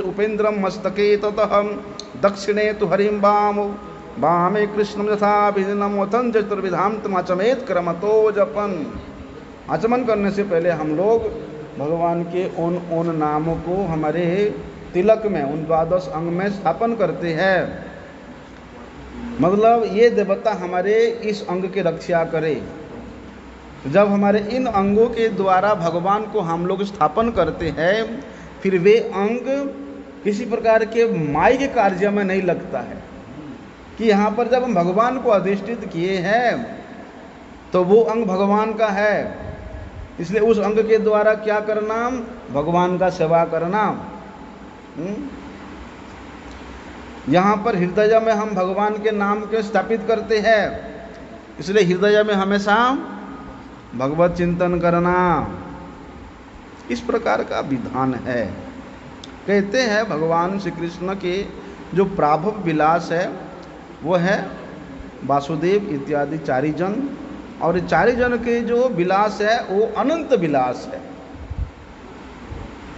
उपेन्द्रं मस्तके ततः दक्षिणे तु हरिं वामे कृष्णं यथाभिन्नं वथन चतुर्विधां तमचमेत क्रमतो जपन। आचमन करने से पहले हम लोग भगवान के उन नामों को हमारे तिलक में, उन 12 अंग में स्थापन करते हैं। मतलब ये देवता हमारे इस अंग की रक्षा करे। जब हमारे इन अंगों के द्वारा भगवान को हम लोग स्थापन करते हैं, फिर वे अंग किसी प्रकार के माई के कार्य में नहीं लगता है कि यहाँ पर जब हम भगवान को अधिष्ठित किए हैं तो वो अंग भगवान का है, इसलिए उस अंग के द्वारा क्या करना, भगवान का सेवा करना। यहाँ पर हृदय में हम भगवान के नाम के स्थापित करते हैं, इसलिए हृदय में हमेशा भगवत चिंतन करना। इस प्रकार का विधान है। कहते हैं भगवान श्री कृष्ण के जो प्राभव विलास है वो है वासुदेव इत्यादि चारि जन, और ये चारि जन के जो विलास है वो अनंत विलास है।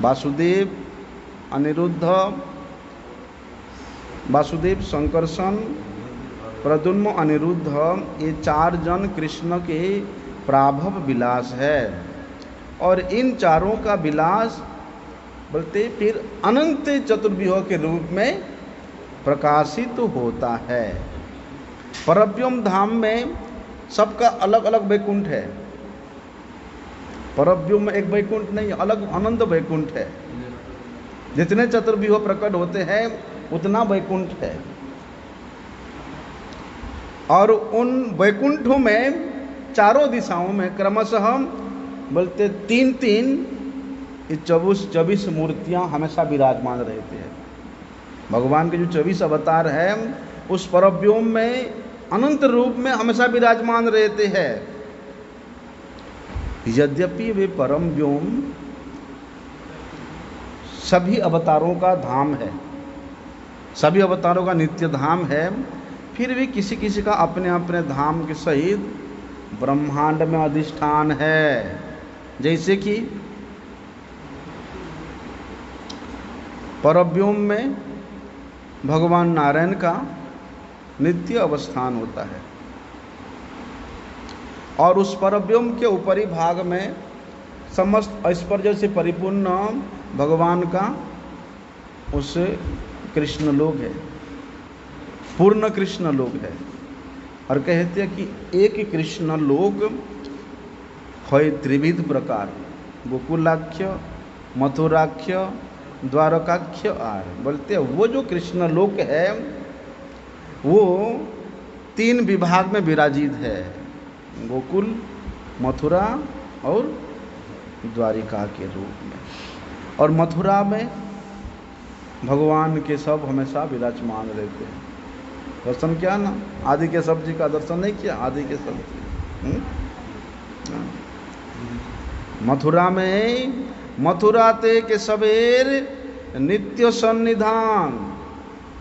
वासुदेव, अनिरुद्ध, वासुदेव, संकर्षण, प्रद्युम्न, अनिरुद्ध, ये 4 जन कृष्ण के प्राभव विलास है। और इन चारों का विलास बोलते फिर अनंत चतुर्व्यूह के रूप में प्रकाशित होता है। परव्योम धाम में सबका अलग अलग वैकुंठ है। परव्योम में एक वैकुंठ नहीं, अलग अनंत वैकुंठ है। जितने चतुर्व्यूह प्रकट होते हैं उतना वैकुंठ है। और उन वैकुंठों में चारों दिशाओं में क्रमशः बोलते 3-3 24 मूर्तियां हमेशा विराजमान रहती है। भगवान के जो 24 अवतार हैं उस परव्योम में अनंत रूप में हमेशा विराजमान रहते हैं। यद्यपि वे परम व्योम सभी अवतारों का धाम है, सभी अवतारों का नित्य धाम है, फिर भी किसी किसी का अपने अपने धाम के सहित ब्रह्मांड में अधिष्ठान है। जैसे कि परव्योम में भगवान नारायण का नित्य अवस्थान होता है, और उस परव्योम के ऊपरी भाग में समस्त ऐश्वर्य से परिपूर्ण भगवान का उस कृष्ण लोक है, पूर्ण कृष्ण लोक है। और कहते हैं कि एक कृष्ण लोक है त्रिविध प्रकार, गोकुलाख्य, मथुराख्य, द्वारकाख्य आर। बोलते हैं वो जो कृष्ण लोक है वो 3 विभाग में विराजित है, गोकुल, मथुरा और द्वारिका के रूप में। और मथुरा में भगवान के सब हमेशा विराजमान रहते हैं। दर्शन किया ना, आदि के सब जी का दर्शन नहीं किया, आदि के सब जी। मथुरा में मथुरा ते के सबेर नित्य सन्निधान,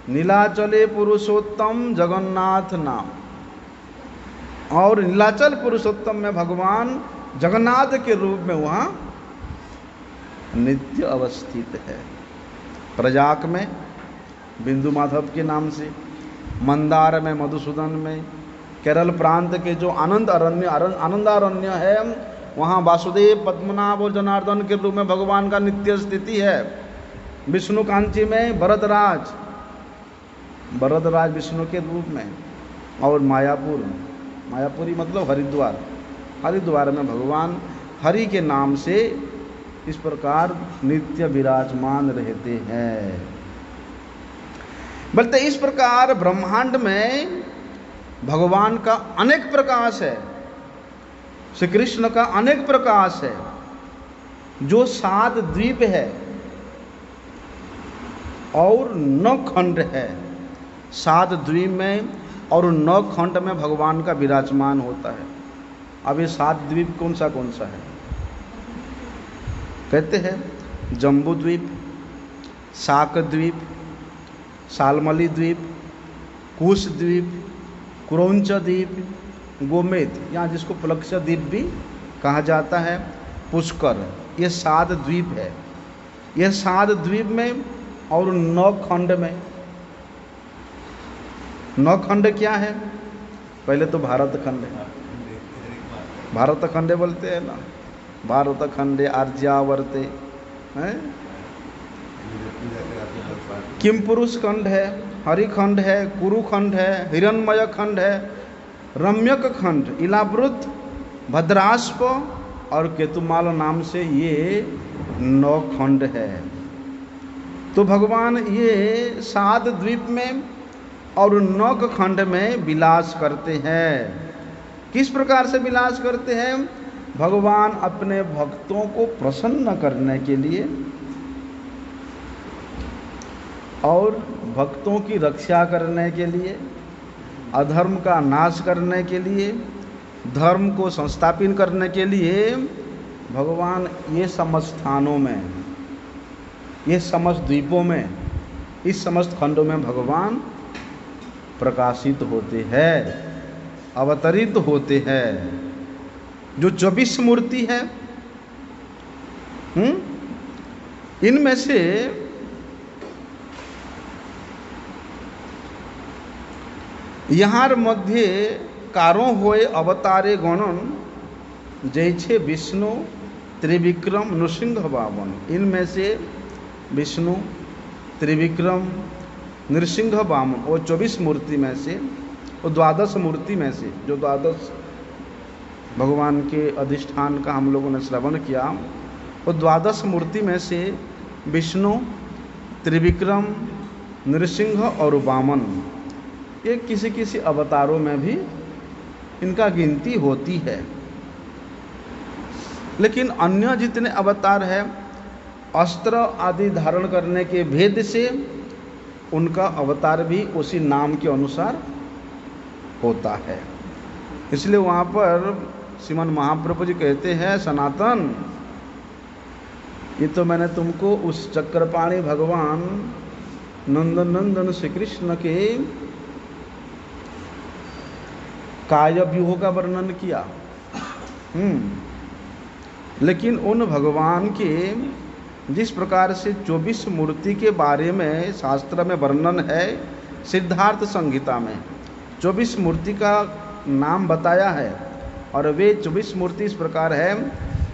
नीलाचले पुरुषोत्तम जगन्नाथ नाम। और नीलाचल पुरुषोत्तम में भगवान जगन्नाथ के रूप में वहाँ नित्य अवस्थित है। प्रजाक में बिंदु माधव के नाम से, मंदार में मधुसूदन में, केरल प्रांत के जो आनंदारण्य है वहाँ वासुदेव, पद्मनाभ और जनार्दन के रूप में भगवान का नित्य स्थिति है। विष्णु कांची में भरतराज विष्णु के रूप में, और मायापुरी मतलब हरिद्वार में भगवान हरि के नाम से इस प्रकार नित्य विराजमान रहते हैं। बोलते इस प्रकार ब्रह्मांड में भगवान का अनेक प्रकाश है, श्री कृष्ण का अनेक प्रकाश है। जो 7 द्वीप है और 9 खंड है, 7 द्वीप में और 9 खंड में भगवान का विराजमान होता है। अब ये 7 द्वीप कौन सा है? कहते हैं जम्बू द्वीप, शाक द्वीप, सालमली द्वीप, कुश द्वीप, कुरौंच द्वीप, गोमेद, यहाँ जिसको प्लक्ष द्वीप भी कहा जाता है, पुष्कर, ये 7 द्वीप है। ये 7 द्वीप में और 9 खंड में। 9 खंड क्या है? पहले तो भारत खंड है, भारत खंडे बोलते हैं ना, भारत खंडे आर्यावर्ते हैं। किम पुरुष खंड है, हरिखंड है, कुरुखंड है, हिरण्मय खंड है, रम्यक खंड, इलावृत, भद्रास्प और केतुमाल नाम से ये 9 खंड है। तो भगवान ये 7 द्वीप में और 9 खंड में विलास करते हैं। किस प्रकार से विलास करते हैं? भगवान अपने भक्तों को प्रसन्न करने के लिए और भक्तों की रक्षा करने के लिए, अधर्म का नाश करने के लिए, धर्म को संस्थापित करने के लिए भगवान ये समस्त स्थानों में, ये समस्त द्वीपों में, इस समस्त खंडों में भगवान प्रकाशित होते हैं, अवतरित होते हैं। जो 24 मूर्ति है, इनमें से यहाँ मध्य कारो होए अवतारे गणन जैसे विष्णु, त्रिविक्रम, नृसिंह वामन। इनमें से विष्णु, त्रिविक्रम, नृसिंह वामन, वो 24 मूर्ति में से, वो 12 मूर्ति में से, जो 12 भगवान के अधिष्ठान का हम लोगों ने श्रवण किया, वो 12 मूर्ति में से विष्णु, त्रिविक्रम, नृसिंह और वामन, ये किसी किसी अवतारों में भी इनका गिनती होती है। लेकिन अन्य जितने अवतार हैं, अस्त्र आदि धारण करने के भेद से उनका अवतार भी उसी नाम के अनुसार होता है। इसलिए वहाँ पर श्रीमन महाप्रभु जी कहते हैं, सनातन, ये तो मैंने तुमको उस चक्रपाणी भगवान नंदन नंदन श्री कृष्ण के काय व्यूह का वर्णन किया। लेकिन उन भगवान के जिस प्रकार से 24 मूर्ति के बारे में शास्त्र में वर्णन है, सिद्धार्थ संहिता में 24 मूर्ति का नाम बताया है, और वे 24 मूर्ति इस प्रकार है: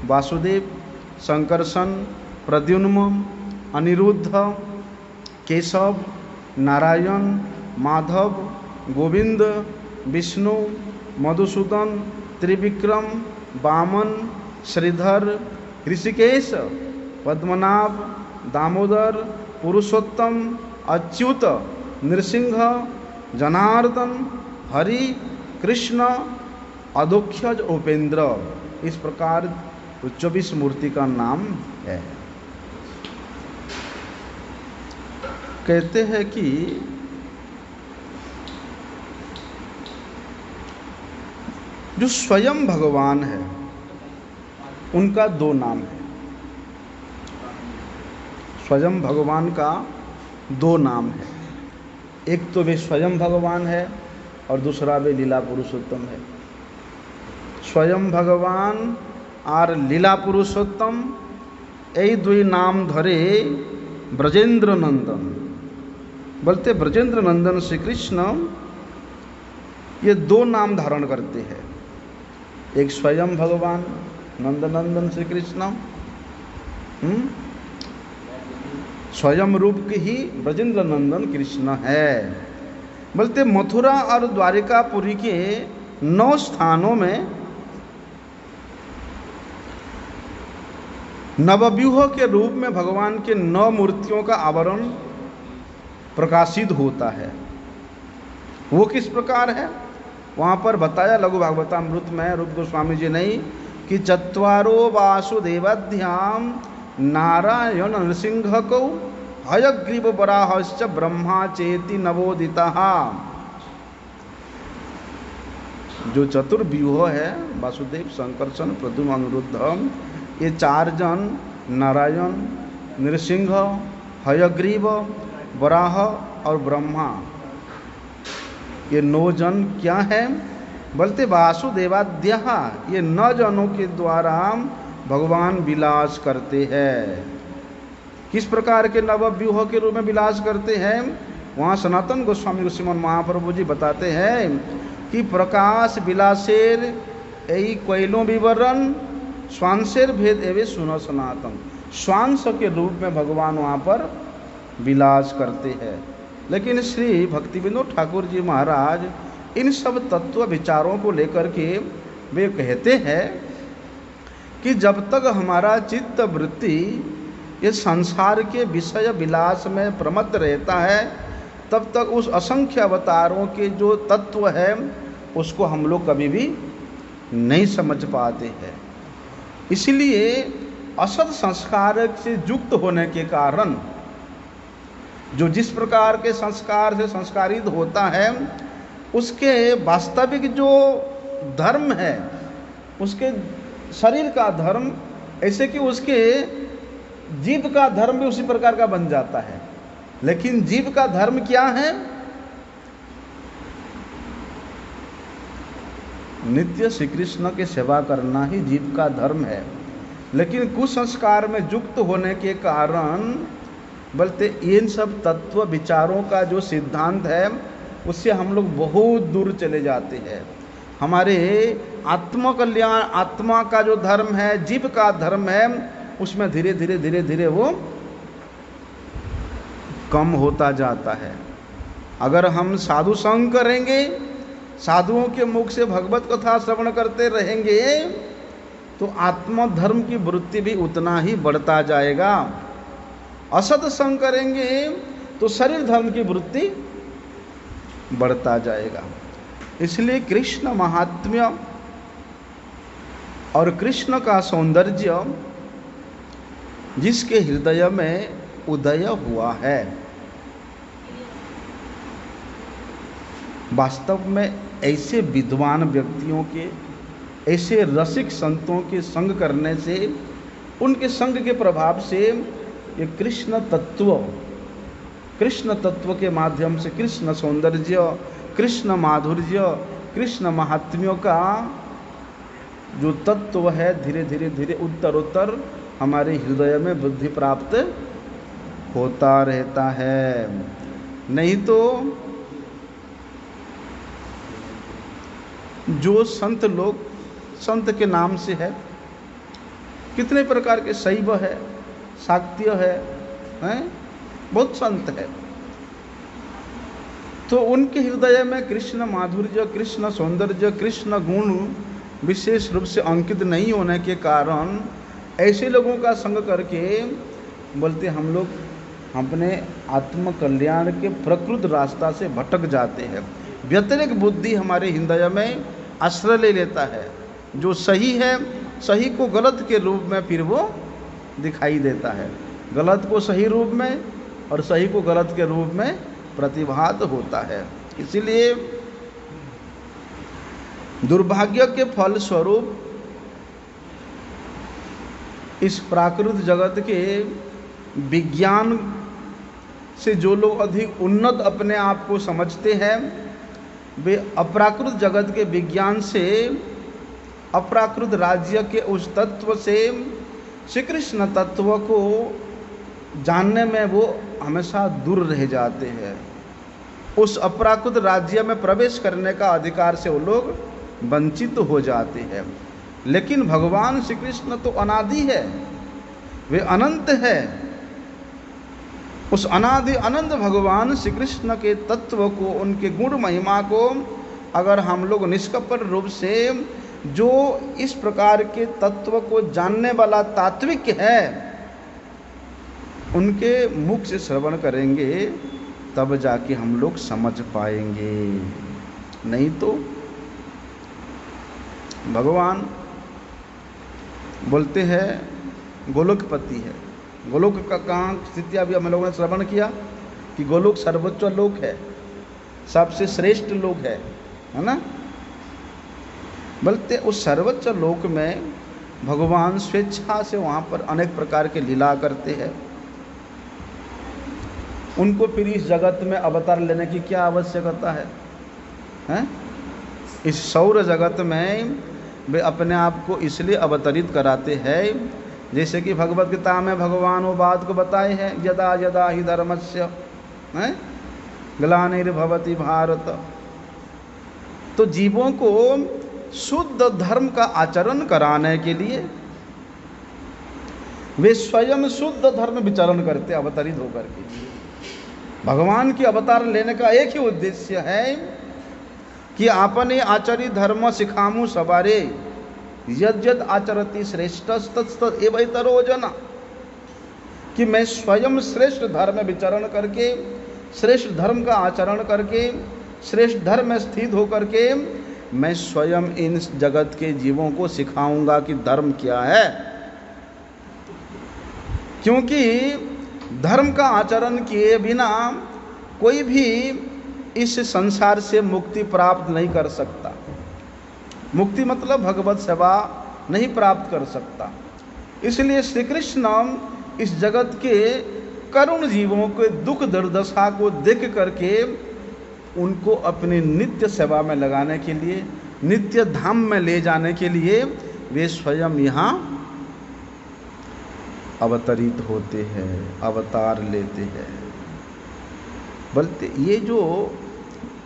वासुदेव, संकर्षण, प्रद्युम्न, अनिरुद्ध, केशव, नारायण, माधव, गोविंद, विष्णु, मधुसूदन, त्रिविक्रम, वामन, श्रीधर, ऋषिकेश, पद्मनाभ, दामोदर, पुरुषोत्तम, अच्युत, नृसिंह, जनार्दन, हरि, कृष्ण, अदोक्षज, उपेंद्र। इस प्रकार 24 मूर्ति का नाम है। कहते हैं कि जो स्वयं भगवान है उनका 2 नाम है। स्वयं भगवान का 2 नाम है। एक तो वे स्वयं भगवान है और दूसरा वे लीला पुरुषोत्तम है। स्वयं भगवान और लीला पुरुषोत्तम यही 2 नाम धरे ब्रजेंद्र नंदन। बोलते ब्रजेंद्र नंदन श्री कृष्ण ये 2 नाम धारण करते हैं। एक स्वयं भगवान नंदनंदन श्री कृष्ण, स्वयं रूप के ही ब्रजेंद्र नंदन कृष्ण है। बोलते मथुरा और द्वारिकापुरी के 9 स्थानों में नवव्यूह के रूप में भगवान के 9 मूर्तियों का आवरण प्रकाशित होता है। वो किस प्रकार है? वहाँ पर बताया लघु भागवतामृत में रूप गोस्वामी जी ने कि चत्वारो वासुदेवाध्याम नारायण नृसिंह को हयग्रीव वराहश्च ब्रह्मा चेति नवोदिता। जो चतुर्व्यूह है, वासुदेव, संकर्षण, प्रद्युम्न, अनिरुद्ध, ये 4 जन, नारायण, नृसिंह, हयग्रीव, वराह और ब्रह्मा, ये 9 जन क्या है? बोलते वासुदेवाद्य, ये 9 जनों के द्वारा भगवान विलास करते हैं। किस प्रकार के नवव्यूह के रूप में विलास करते हैं? वहाँ सनातन गोस्वामी श्रीमन महाप्रभु जी बताते हैं कि प्रकाश विलासेर यही कोयलों विवरण स्वांशेर भेद एवं सुनो सनातन, स्वांश के रूप में भगवान वहाँ पर विलास करते हैं। लेकिन श्री भक्ति विनोद ठाकुर जी महाराज इन सब तत्व विचारों को लेकर के वे कहते हैं कि जब तक हमारा चित्त वृत्ति ये संसार के विषय विलास में प्रमत्त रहता है, तब तक उस असंख्य अवतारों के जो तत्व है उसको हम लोग कभी भी नहीं समझ पाते हैं। इसलिए असत संस्कार से युक्त होने के कारण जो जिस प्रकार के संस्कार से संस्कारित होता है, उसके वास्तविक जो धर्म है, उसके शरीर का धर्म, ऐसे कि उसके जीव का धर्म भी उसी प्रकार का बन जाता है। लेकिन जीव का धर्म क्या है? नित्य श्री कृष्ण की सेवा करना ही जीव का धर्म है। लेकिन कुसंस्कार में युक्त होने के कारण बोलते इन सब तत्व विचारों का जो सिद्धांत है उससे हम लोग बहुत दूर चले जाते हैं। हमारे आत्म कल्याण, आत्मा का जो धर्म है, जीव का धर्म है, उसमें धीरे धीरे धीरे धीरे वो कम होता जाता है। अगर हम साधु संग करेंगे, साधुओं के मुख से भगवत कथा श्रवण करते रहेंगे, तो आत्म धर्म की वृत्ति भी उतना ही बढ़ता जाएगा। असत संग करेंगे तो शरीर धर्म की वृत्ति बढ़ता जाएगा। इसलिए कृष्ण महात्म्य और कृष्ण का सौंदर्य जिसके हृदय में उदय हुआ है, वास्तव में ऐसे विद्वान व्यक्तियों के, ऐसे रसिक संतों के संग करने से, उनके संग के प्रभाव से ये कृष्ण तत्व के माध्यम से कृष्ण सौंदर्य, कृष्ण माधुर्य, कृष्ण महात्म्यों का जो तत्व है धीरे धीरे धीरे उत्तरोत्तर हमारे हृदय में बुद्धि प्राप्त होता रहता है। नहीं तो जो संत लोग, संत के नाम से है, कितने प्रकार के शैव है, शाक्त्य है, बहुत संत है, तो उनके हृदय में कृष्ण माधुर्य, कृष्ण सौंदर्य, कृष्ण गुण विशेष रूप से अंकित नहीं होने के कारण ऐसे लोगों का संग करके बोलते हम लोग अपने आत्म कल्याण के प्रकृत रास्ता से भटक जाते हैं। व्यतिरिक्त बुद्धि हमारे हृदय में आश्रय ले लेता है। जो सही है, सही को गलत के रूप में फिर वो दिखाई देता है, गलत को सही रूप में और सही को गलत के रूप में प्रतिभात होता है। इसीलिए दुर्भाग्य के फल स्वरूप इस प्राकृत जगत के विज्ञान से जो लोग अधिक उन्नत अपने आप को समझते हैं, वे अप्राकृत जगत के विज्ञान से, अप्राकृत राज्य के उस तत्व से श्री कृष्ण तत्व को जानने में वो हमेशा दूर रह जाते हैं। उस अप्राकृत राज्य में प्रवेश करने का अधिकार से वो लोग वंचित हो जाते हैं। लेकिन भगवान श्री कृष्ण तो अनादि है, वे अनंत है। उस अनादि अनंत भगवान श्री कृष्ण के तत्व को, उनके गुण महिमा को अगर हम लोग निष्कपट रूप से जो इस प्रकार के तत्व को जानने वाला तात्विक है उनके मुख से श्रवण करेंगे, तब जाके हम लोग समझ पाएंगे। नहीं तो भगवान बोलते हैं गोलोकपति है। गोलोक का कहाँ स्थिति अभी हम लोगों ने श्रवण किया कि गोलोक सर्वोच्च लोक है, सबसे श्रेष्ठ लोक है ना। बल्कि उस सर्वोच्च लोक में भगवान स्वेच्छा से वहाँ पर अनेक प्रकार के लीला करते हैं। उनको फिर इस जगत में अवतार लेने की क्या आवश्यकता है, हैं? इस सौर जगत में वे अपने आप को इसलिए अवतरित कराते हैं, जैसे कि भगवत गीता में भगवान वो बात को बताए हैं, यदा यदा ही धर्मस्य ग्लानिर्भवति भारत। तो जीवों को शुद्ध धर्म का आचरण कराने के लिए वे स्वयं शुद्ध धर्म विचरण करते अवतरित होकर के। भगवान की अवतार लेने का एक ही उद्देश्य है कि आपने आचरित धर्म सिखामु सवारे यद यद आचरति श्रेष्ठ तत्त एवैतरो जना, कि मैं स्वयं श्रेष्ठ धर्म विचरण करके, श्रेष्ठ धर्म का आचरण करके, श्रेष्ठ धर्म में स्थित होकर के मैं स्वयं इन जगत के जीवों को सिखाऊंगा कि धर्म क्या है। क्योंकि धर्म का आचरण किए बिना कोई भी इस संसार से मुक्ति प्राप्त नहीं कर सकता। मुक्ति मतलब भगवत सेवा नहीं प्राप्त कर सकता। इसलिए श्री कृष्ण इस जगत के करुण जीवों के दुख दुर्दशा को देख करके उनको अपनी नित्य सेवा में लगाने के लिए, नित्य धाम में ले जाने के लिए वे स्वयं यहाँ अवतरित होते हैं, अवतार लेते हैं। बल्कि ये जो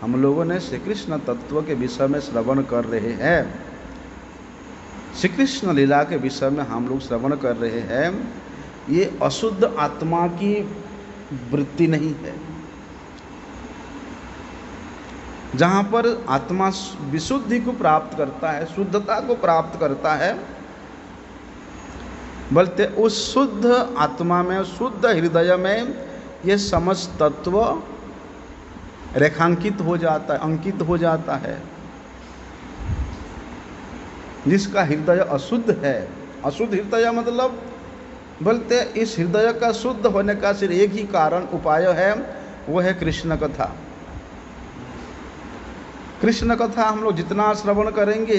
हम लोगों ने श्री कृष्ण तत्व के विषय में श्रवण कर रहे हैं, श्री कृष्ण लीला के विषय में हम लोग श्रवण कर रहे हैं, ये अशुद्ध आत्मा की वृत्ति नहीं है। जहाँ पर आत्मा विशुद्धि को प्राप्त करता है, शुद्धता को प्राप्त करता है, बल्कि उस शुद्ध आत्मा में, शुद्ध हृदय में ये समस्त तत्व रेखांकित हो जाता है, अंकित हो जाता है। जिसका हृदय अशुद्ध है, अशुद्ध हृदय मतलब बोलते इस हृदय का शुद्ध होने का सिर्फ एक ही कारण, उपाय है, वो है कृष्ण कथा। कृष्ण कथा हम लोग जितना श्रवण करेंगे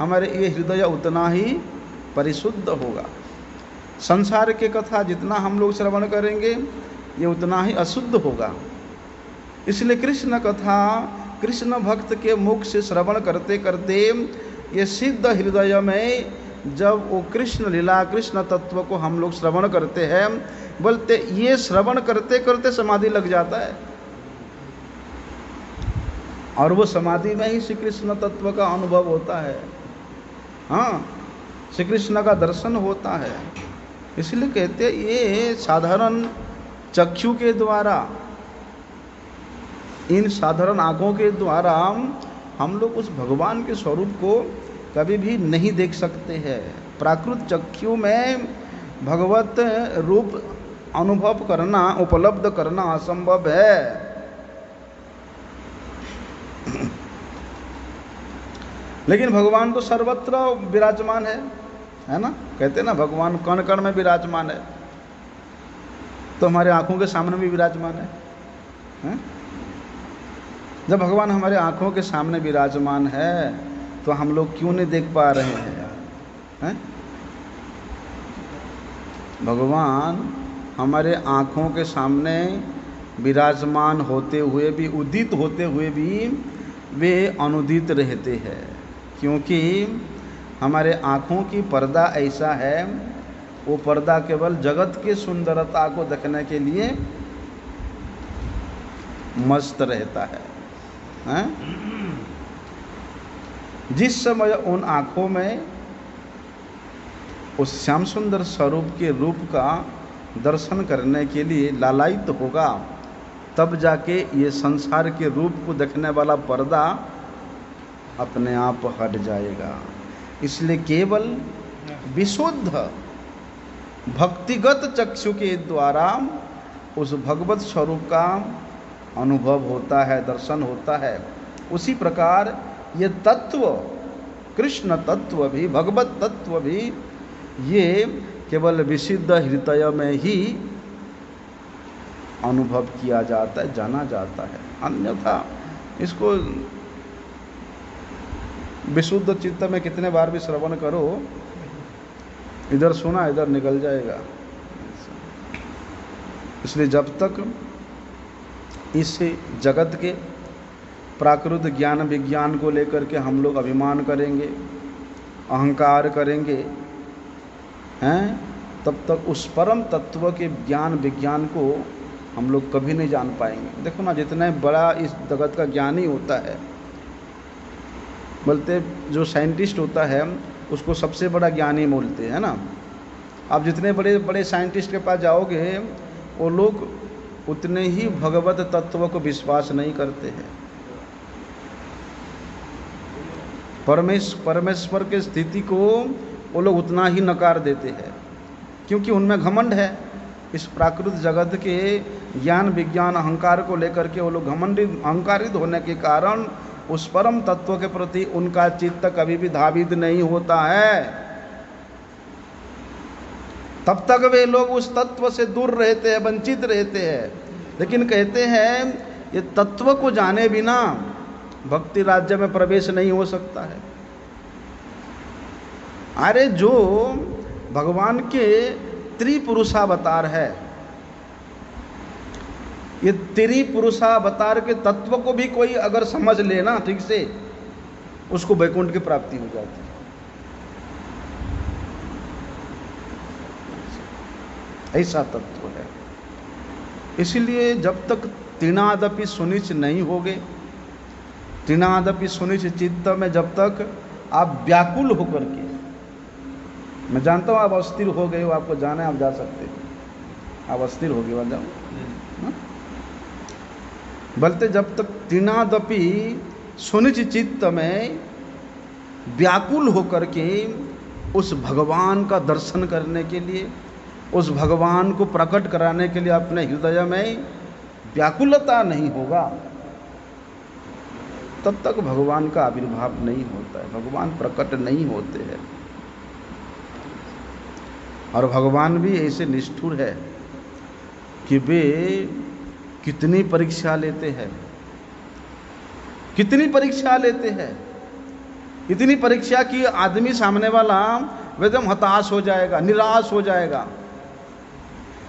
हमारे ये हृदय उतना ही परिशुद्ध होगा। संसार के कथा जितना हम लोग श्रवण करेंगे ये उतना ही अशुद्ध होगा। इसलिए कृष्ण कथा कृष्ण भक्त के मुख से श्रवण करते करते ये सिद्ध हृदय में जब वो कृष्ण लीला, कृष्ण तत्व को हम लोग श्रवण करते हैं, बोलते ये श्रवण करते करते समाधि लग जाता है, और वो समाधि में ही श्री कृष्ण तत्व का अनुभव होता है। हाँ, श्री कृष्ण का दर्शन होता है। इसलिए कहते हैं ये साधारण चक्षु के द्वारा, इन साधारण आँखों के द्वारा हम लोग उस भगवान के स्वरूप को कभी भी नहीं देख सकते हैं। प्राकृत चक्षु में भगवत रूप अनुभव करना, उपलब्ध करना असंभव है। लेकिन भगवान तो सर्वत्र विराजमान है ना। कहते हैं ना भगवान कण कण में विराजमान है, तो हमारे आंखों के सामने भी विराजमान है? जब भगवान हमारे आंखों के सामने विराजमान है तो हम लोग क्यों नहीं देख पा रहे हैं? भगवान हमारे आंखों के सामने विराजमान होते हुए भी, उदित होते हुए भी वे अनुदित रहते हैं, क्योंकि हमारे आँखों की पर्दा ऐसा है, वो पर्दा केवल जगत की सुंदरता को देखने के लिए मस्त रहता है। जिस समय उन आँखों में उस श्याम सुंदर स्वरूप के रूप का दर्शन करने के लिए लालायित होगा, तब जाके ये संसार के रूप को देखने वाला पर्दा अपने आप हट जाएगा। इसलिए केवल विशुद्ध भक्तिगत चक्षु के द्वारा उस भगवत स्वरूप का अनुभव होता है, दर्शन होता है। उसी प्रकार ये तत्व, कृष्ण तत्व भी, भगवत तत्व भी, ये केवल विशुद्ध हृदय में ही अनुभव किया जाता है, जाना जाता है। अन्यथा इसको विशुद्ध चित्त में कितने बार भी श्रवण करो, इधर सुना इधर निकल जाएगा। इसलिए जब तक इस जगत के प्राकृत ज्ञान विज्ञान को लेकर के हम लोग अभिमान करेंगे, अहंकार करेंगे, हैं, तब तक उस परम तत्व के ज्ञान विज्ञान को हम लोग कभी नहीं जान पाएंगे। देखो ना, जितना बड़ा इस जगत का ज्ञानी होता है, बोलते जो साइंटिस्ट होता है उसको सबसे बड़ा ज्ञानी बोलते हैं ना। आप जितने बड़े बड़े साइंटिस्ट के पास जाओगे, वो लोग उतने ही भगवत तत्व को विश्वास नहीं करते हैं। परमेश्वर के स्थिति को वो लोग उतना ही नकार देते हैं, क्योंकि उनमें घमंड है। इस प्राकृत जगत के ज्ञान विज्ञान अहंकार को लेकर के वो लोग घमंडित अहंकारित होने के कारण उस परम तत्व के प्रति उनका चित्त कभी भी धावित नहीं होता है। तब तक वे लोग उस तत्व से दूर रहते हैं, वंचित रहते हैं। लेकिन कहते हैं ये तत्व को जाने बिना भक्ति राज्य में प्रवेश नहीं हो सकता है। अरे जो भगवान के त्रिपुरुषावतार है, ये त्रिपुरुषावतार के तत्व को भी कोई अगर समझ लेना ठीक से, उसको वैकुंठ की प्राप्ति हो जाती है। ऐसा तत्व है। इसलिए जब तक तृणादपि सुनिच नहीं होगे, तृणादपि सुनिच चित्त में जब तक आप व्याकुल होकर के, मैं जानता हूँ आप अस्थिर हो गए हो, आपको जाना है आप जा सकते हो, आप अस्थिर हो गए वहाँ जाओ। बोलते जब तक तृणादपि सुनिच चित्त में व्याकुल होकर के उस भगवान का दर्शन करने के लिए, उस भगवान को प्रकट कराने के लिए अपने हृदय में व्याकुलता नहीं होगा, तब तक भगवान का आविर्भाव नहीं होता है, भगवान प्रकट नहीं होते हैं। और भगवान भी ऐसे निष्ठुर है कि वे कितनी परीक्षा लेते हैं, कितनी परीक्षा लेते हैं। इतनी परीक्षा की आदमी सामने वाला एकदम हताश हो जाएगा, निराश हो जाएगा।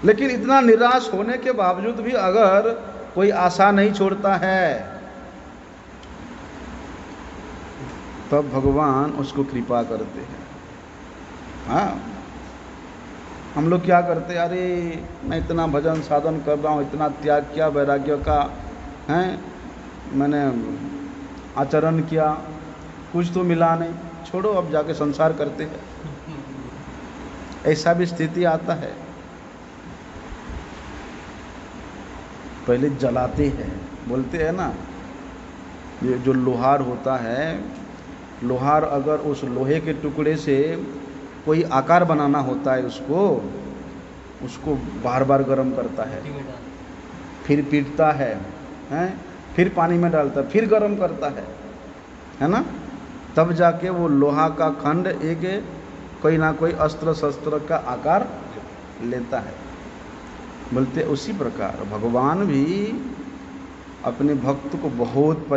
लेकिन इतना निराश होने के बावजूद भी अगर कोई आशा नहीं छोड़ता है, तब भगवान उसको कृपा करते हैं। हाँ, हम लोग क्या करते हैं, अरे मैं इतना भजन साधन कर रहा हूँ, इतना त्याग किया, वैराग्य का है मैंने आचरण किया, कुछ तो मिला नहीं, छोड़ो अब जाके संसार करते हैं। ऐसा भी स्थिति आता है। पहले जलाते हैं, बोलते हैं ना, ये जो लोहार होता है, लोहार अगर उस लोहे के टुकड़े से कोई आकार बनाना होता है, उसको बार बार गर्म करता है, फिर पीटता है, हैं, फिर पानी में डालता है, फिर गर्म करता है ना, तब जाके वो लोहा का खंड एक कोई ना कोई अस्त्र शस्त्र का आकार लेता है। बोलते उसी प्रकार भगवान भी अपने भक्त को बहुत